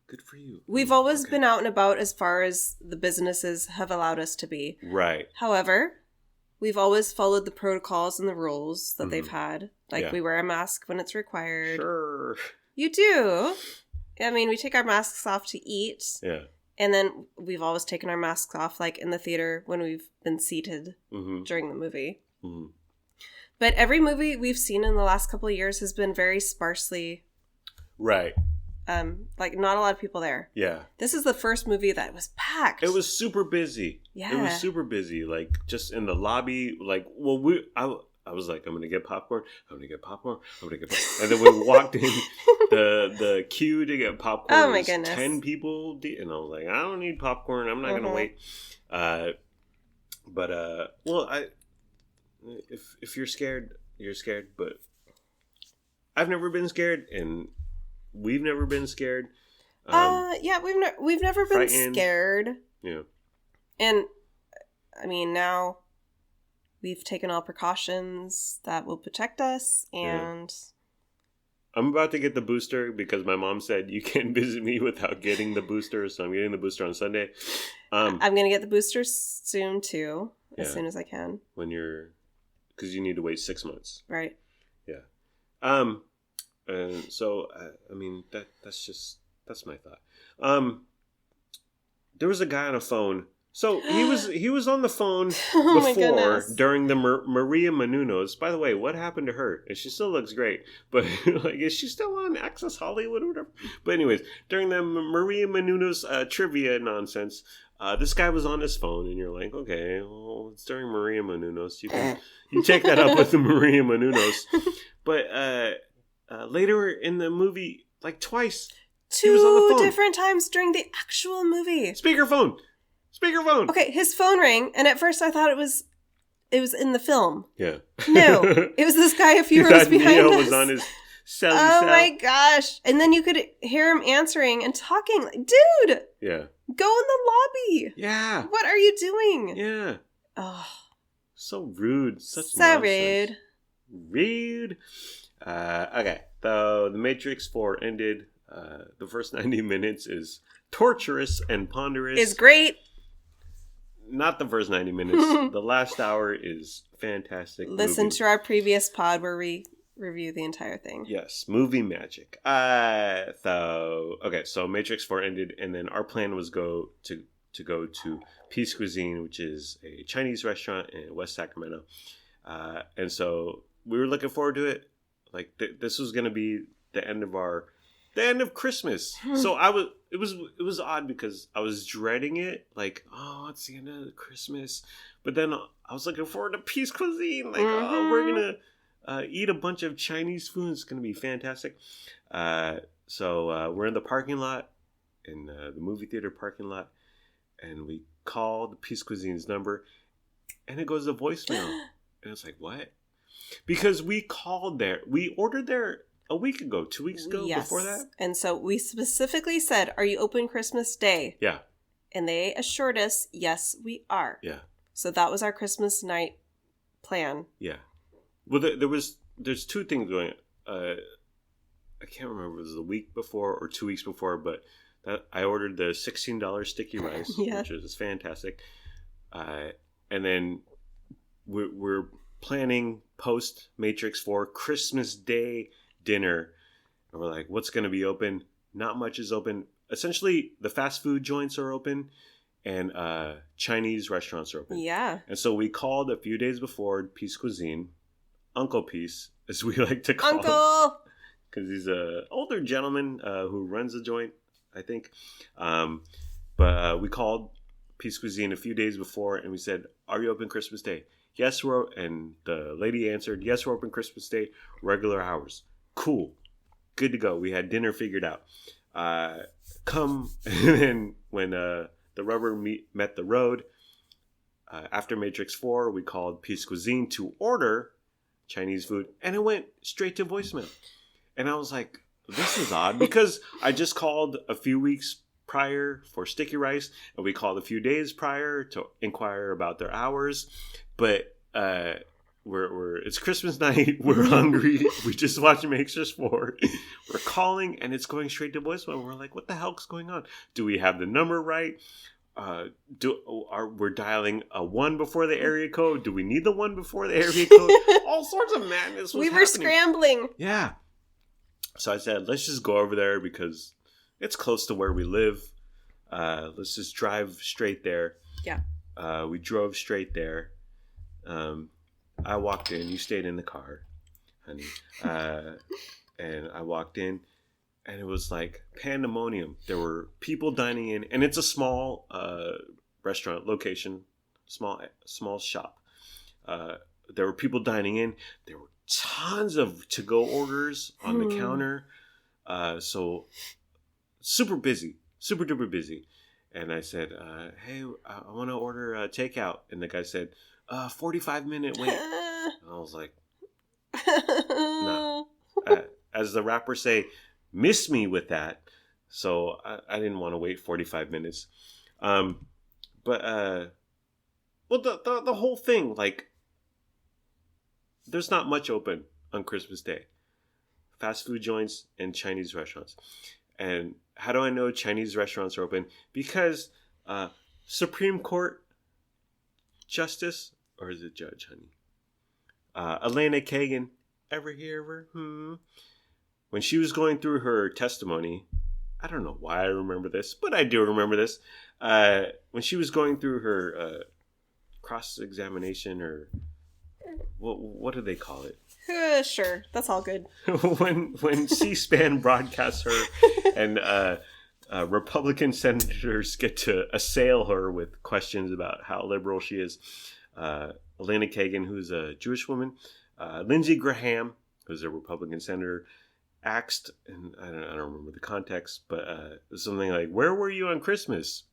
good for you. We've always been out and about as far as the businesses have allowed us to be. Right. However, we've always followed the protocols and the rules that they've had. Like, we wear a mask when it's required. Sure. You do. I mean, we take our masks off to eat. Yeah. And then we've always taken our masks off, like, in the theater when we've been seated during the movie. But every movie we've seen in the last couple of years has been very sparsely... Right. Like, not a lot of people there. Yeah. This is the first movie that was packed. It was super busy. Yeah. It was super busy. Like, just in the lobby. Like, well, I was like, I'm going to get popcorn. I'm going to get popcorn. I'm going to get popcorn. And then we walked in the queue to get popcorn. Oh, my goodness. 10 people. And I was like, I don't need popcorn. I'm not going to wait. Well, if you're scared, you're scared. But I've never been scared, and we've never been scared. Yeah, we've never been frightened. scared. Yeah. And, I mean, now... we've taken all precautions that will protect us, and... I'm about to get the booster because my mom said you can't visit me without getting the booster, so I'm getting the booster on Sunday. I'm going to get the booster soon, too, as soon as I can. Because you need to wait 6 months. Right. Yeah. And so, I mean, that's my thought. There was a guy on a phone So he was on the phone Oh my before goodness. during the Maria Menounos. By the way, what happened to her? And she still looks great, but like, is she still on Access Hollywood or whatever? But anyways, during the Maria Menounos trivia nonsense, this guy was on his phone, and you're like, okay, well, it's during Maria Menounos. You take that up with the Maria Menounos, but later in the movie, like twice, he was on the Two phone. different times during the actual movie. Speakerphone. Okay, his phone rang, and at first I thought it was in the film. Yeah. No, it was this guy a few You rows thought behind Neo us. was on his cell. Oh my gosh! And then you could hear him answering and talking. Like, dude, Yeah. go in the lobby. Yeah. What are you doing? Yeah. Oh, So rude. Such so nonsense. rude. Rude. Okay. So the Matrix 4 ended. The first 90 minutes is torturous and ponderous. Is great. Not the first 90 minutes. The last hour is fantastic. Listen to our previous pod where we review the entire thing. Yes, movie magic. So Matrix 4 ended, and then our plan was to go to Peace Cuisine, which is a Chinese restaurant in West Sacramento. And so we were looking forward to it. Like this was going to be the end of Christmas. So it was odd because I was dreading it. Like, oh, it's the end of Christmas. But then I was looking forward to Peace Cuisine. Like, oh, we're going to eat a bunch of Chinese food. It's going to be fantastic. So we're in the parking lot, in the movie theater parking lot, and we call the Peace Cuisine's number, and it goes to voicemail. And it's like, what? Because we called there. We ordered there a week ago, 2 weeks ago, Yes. before that. And so we specifically said, are you open Christmas Day? Yeah. And they assured us, yes, we are. Yeah. So that was our Christmas night plan. Yeah. Well, there's two things going on. I can't remember if it was the week before or 2 weeks before, but I ordered the $16 sticky rice, Yeah. which is fantastic. And then we're planning post Matrix 4 Christmas Day dinner, and we're like, what's going to be open? Not much is open. Essentially, the fast food joints are open, and Chinese restaurants are open. Yeah. And so we called a few days before Peace Cuisine, Uncle Peace, as we like to call him, Uncle! because he's an older gentleman who runs the joint, I think. But we called Peace Cuisine a few days before, and we said, are you open Christmas Day? Yes, and the lady answered, yes, we're open Christmas Day, regular hours. Cool. Good to go. We had dinner figured out. And then when the rubber met the road, after Matrix 4, we called Peace Cuisine to order Chinese food, and it went straight to voicemail. And I was like, this is odd, because I just called a few weeks prior for sticky rice, and we called a few days prior to inquire about their hours. But it's Christmas night. We're hungry. We just watched Matrix 4. We're calling, and it's going straight to voicemail. We're like, what the hell's going on? Do we have the number right? We're dialing a 1 before the area code? Do we need the 1 before the area code? All sorts of madness was We were happening. scrambling. Yeah. So I said, let's just go over there because it's close to where we live. Let's just drive straight there. Yeah. We drove straight there. I walked in. You stayed in the car, honey. And I walked in, and it was like pandemonium. There were people dining in, and it's a small restaurant location, small shop. There were people dining in. There were tons of to-go orders on the counter. So super busy, super duper busy. And I said, hey, I want to order takeout. And the guy said, 45-minute wait. And I was like, no. As the rappers say, miss me with that. So I didn't want to wait 45 minutes. Well, the whole thing, like, there's not much open on Christmas Day. Fast food joints and Chinese restaurants. And how do I know Chinese restaurants are open? Because Supreme Court Justice, or is it Judge, honey? Elena Kagan, ever hear of her? When she was going through her testimony I don't know why I remember this, but I do remember this. When she was going through her cross-examination, or what do they call it? Sure, that's all good. when C-SPAN broadcasts her and Republican senators get to assail her with questions about how liberal she is. Elena Kagan, who's a Jewish woman, Lindsey Graham, who's a Republican senator, asked, and I don't remember the context, but it was something like, "Where were you on Christmas?"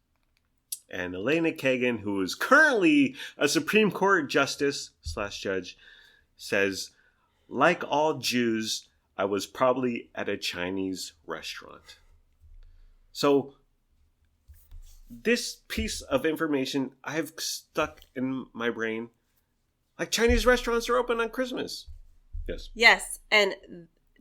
And Elena Kagan, who is currently a Supreme Court justice / judge, says, "Like all Jews, I was probably at a Chinese restaurant." So this piece of information I've stuck in my brain. Like, Chinese restaurants are open on Christmas. Yes. Yes, and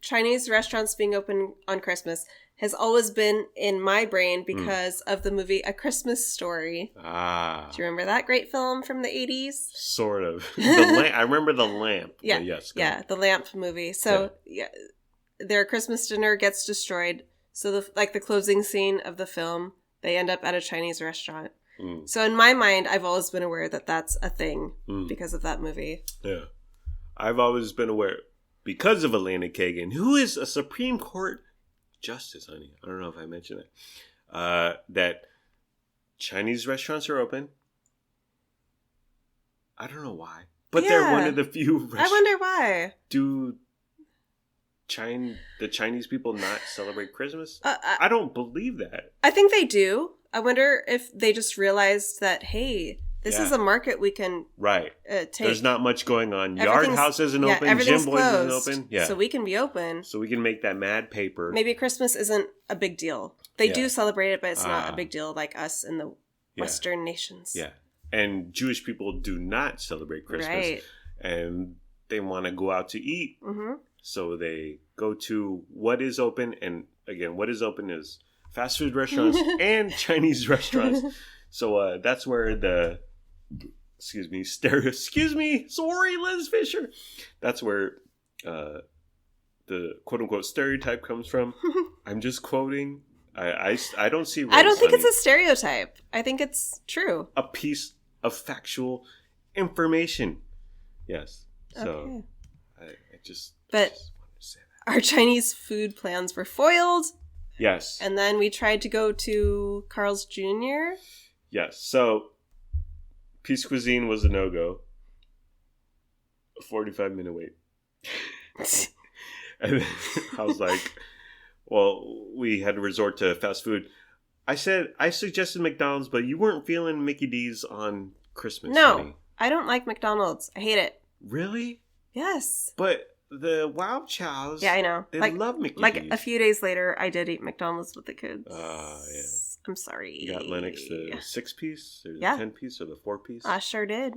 Chinese restaurants being open on Christmas has always been in my brain because of the movie A Christmas Story. Ah. Do you remember that great film from the 80s? Sort of. I remember the lamp. Yeah. Yes. The lamp movie. So their Christmas dinner gets destroyed. So the closing scene of the film, they end up at a Chinese restaurant. So in my mind, I've always been aware that that's a thing because of that movie. Yeah. I've always been aware because of Elena Kagan, who is a Supreme Court justice, honey. I don't know if I mentioned that. That Chinese restaurants are open. I don't know why. But they're one of the few restaurants. I wonder why. Do the Chinese people not celebrate Christmas? I don't believe that. I think they do. I wonder if they just realized that, hey, this is a market we can take. There's not much going on. Yard House isn't open. Gym Boys isn't open. Yeah. So we can be open. So we can make that mad paper. Maybe Christmas isn't a big deal. They do celebrate it, but it's not a big deal like us in the Western nations. Yeah. And Jewish people do not celebrate Christmas. Right. And they want to go out to eat. Mm-hmm. So they go to what is open. And again, what is open is fast food restaurants and Chinese restaurants. So that's where the, sorry, Liz Fisher. That's where the quote unquote stereotype comes from. I'm just quoting. I don't see. I don't think it's a stereotype. I think it's true. A piece of factual information. Yes. So okay. I just. But just wanted to say that. Our Chinese food plans were foiled. Yes. And then we tried to go to Carl's Jr. Yes. So, Peace Cuisine was a no-go. A 45-minute wait. And then I was like, well, we had to resort to fast food. I suggested McDonald's, but you weren't feeling Mickey D's on Christmas. No, honey. I don't like McDonald's. I hate it. Really? Yes. But the Wow Chows, yeah, I know. They love Mickey D's. Like a few days later, I did eat McDonald's with the kids. Yeah. I'm sorry. You got Lennox the 6-piece, or the 10-piece, or the 4-piece? I sure did.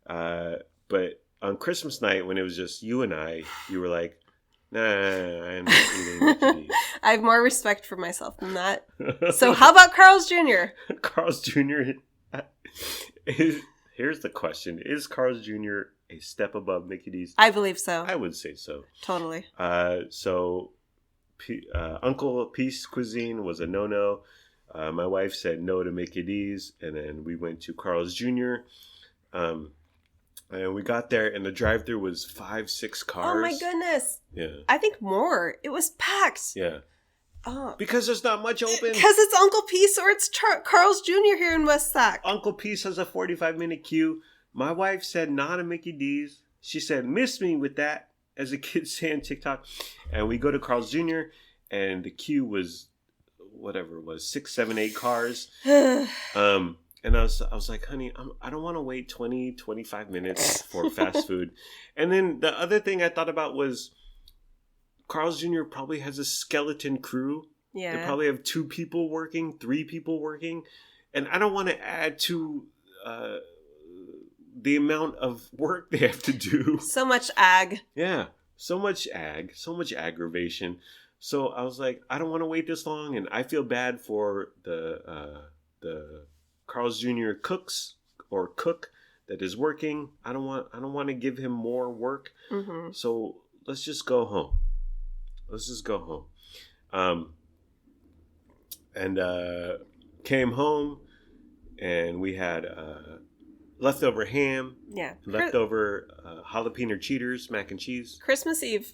But on Christmas night, when it was just you and I, you were like, nah, I'm not eating Mickey D's. I have more respect for myself than that. So how about Carl's Jr.? Carl's Jr. Here's the question. Is Carl's Jr. a step above Mickey D's? I believe so. I would say so. Totally. So Uncle Peace Cuisine was a no-no. My wife said no to Mickey D's, and then we went to Carl's Jr. And we got there, and the drive-thru was 5-6 cars. Oh my goodness! Yeah, I think more. It was packed. Yeah. Because there's not much open. Because it's Uncle Peace or it's Carl's Jr. here in West Sac. Uncle Peace has a 45-minute queue. My wife said not a Mickey D's. She said, miss me with that, as a kid say on TikTok. And we go to Carl's Jr., and the queue was, whatever it was, 6, 7, 8 cars. And I was like, honey, I don't want to wait 20, 25 minutes for fast food. And then the other thing I thought about was Carl's Jr. probably has a skeleton crew. Yeah. They probably have 2 people working, 3 people working. And I don't want to add to the amount of work they have to do. So much ag. Yeah. So much aggravation. So I was like, I don't want to wait this long. And I feel bad for the Carl's Jr. cooks or cook that is working. I don't want to give him more work. Mm-hmm. So let's just go home. and came home, and we had leftover ham, Yeah. leftover jalapeno cheaters, mac and cheese. Christmas Eve,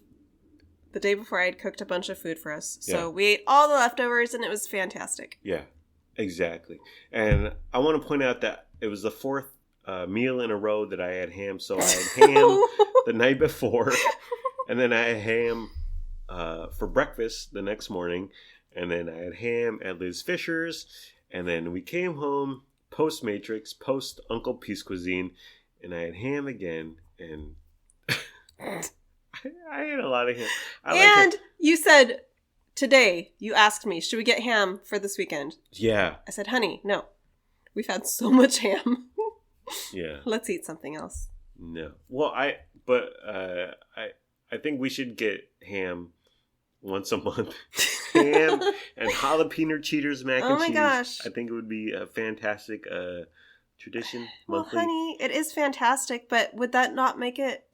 the day before, I had cooked a bunch of food for us. So Yeah. we ate all the leftovers, and it was fantastic. Yeah, exactly. And I want to point out that it was the fourth meal in a row that I had ham. So I had ham the night before, and then I had ham for breakfast the next morning, and then I had ham at Liz Fisher's, and then we came home post Matrix, post Uncle Peace Cuisine, and I had ham again, and I ate a lot of ham. And you said today, you asked me, should we get ham for this weekend? Yeah. I said, honey, no. We've had so much ham. Yeah. Let's eat something else. No. Well, I think we should get ham once a month. Ham and jalapeno cheaters mac and cheese. Oh my gosh. I think it would be a fantastic tradition. Well, Monthly. honey, it is fantastic, but would that not make it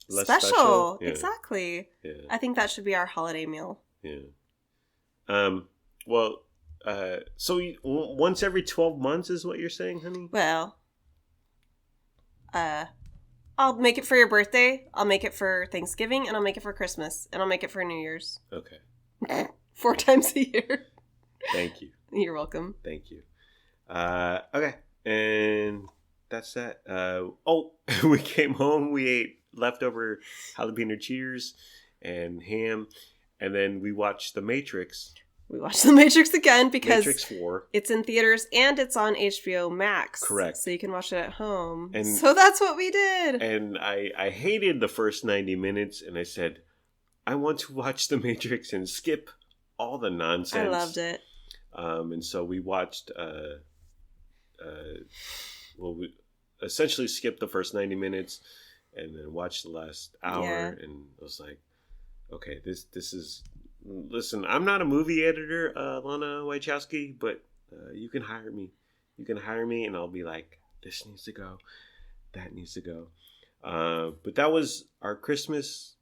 Less special? Yeah. Exactly. Yeah. I think that should be our holiday meal. Yeah. Well, so once every 12 months is what you're saying, honey? Well, I'll make it for your birthday, I'll make it for Thanksgiving, and I'll make it for Christmas, and I'll make it for New Year's. Okay. 4 times a year. Thank you. You're welcome. Thank you. Okay. And that's that. We came home. We ate leftover jalapeno cheers and ham. And then we watched The Matrix. We watched The Matrix again because Matrix 4. it's in theaters and it's on HBO Max. Correct. So you can watch it at home. And so that's what we did. And I hated the first 90 minutes. And I said, I want to watch The Matrix and skip all the nonsense. I loved it. And so we watched, we essentially skipped the first 90 minutes and then watched the last hour. Yeah. And I was like, okay, this is, listen, I'm not a movie editor, Lana Wachowski, but you can hire me. You can hire me and I'll be like, this needs to go. That needs to go. But that was our Christmas.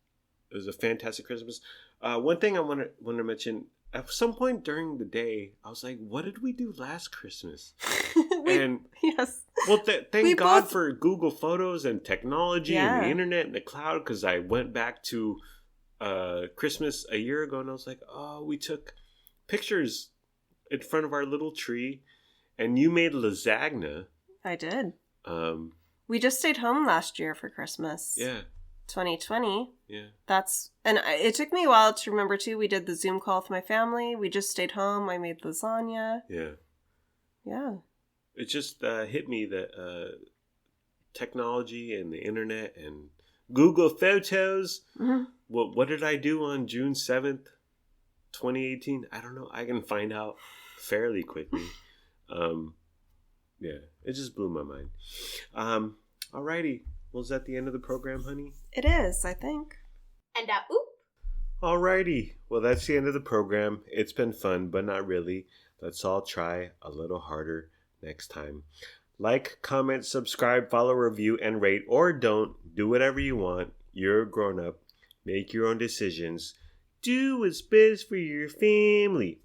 It was a fantastic Christmas. One thing I want to mention, at some point during the day, I was like, what did we do last Christmas? Yes. Well, thank We God both- for Google Photos and technology and Yeah. the internet and the cloud, because I went back to Christmas a year ago and I was like, oh, we took pictures in front of our little tree and you made lasagna. I did. Um, We just stayed home last year for Christmas. yeah, 2020. yeah. It took me a while to remember too. We did the Zoom call with my family. We just stayed home. I made lasagna. Yeah. Yeah. It just hit me that technology and the internet and Google Photos. Mhm. What did I do on June 7th, 2018? I don't know. I can find out fairly quickly. Yeah, it just blew my mind. Alrighty. Well, is that the end of the program, honey? It is, I think. And oop. Alrighty. Well, that's the end of the program. It's been fun, but not really. Let's all try a little harder next time. Like, comment, subscribe, follow, review, and rate, or don't. Do whatever you want. You're a grown-up. Make your own decisions. Do what's best for your family.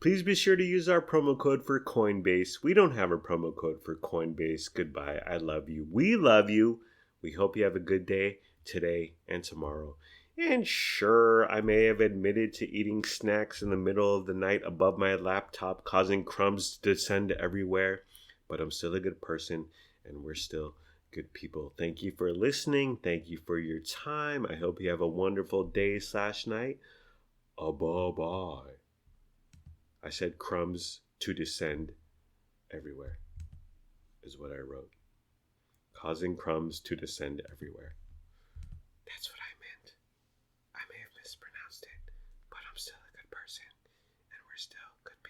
Please be sure to use our promo code for Coinbase. We don't have a promo code for Coinbase. Goodbye. I love you. We love you. We hope you have a good day today and tomorrow. And sure, I may have admitted to eating snacks in the middle of the night above my laptop, causing crumbs to descend everywhere. But I'm still a good person, and we're still good people. Thank you for listening. Thank you for your time. I hope you have a wonderful day/night. Bye-bye. I said crumbs to descend everywhere is what I wrote. Causing crumbs to descend everywhere. That's what I meant. I may have mispronounced it, but I'm still a good person, and we're still good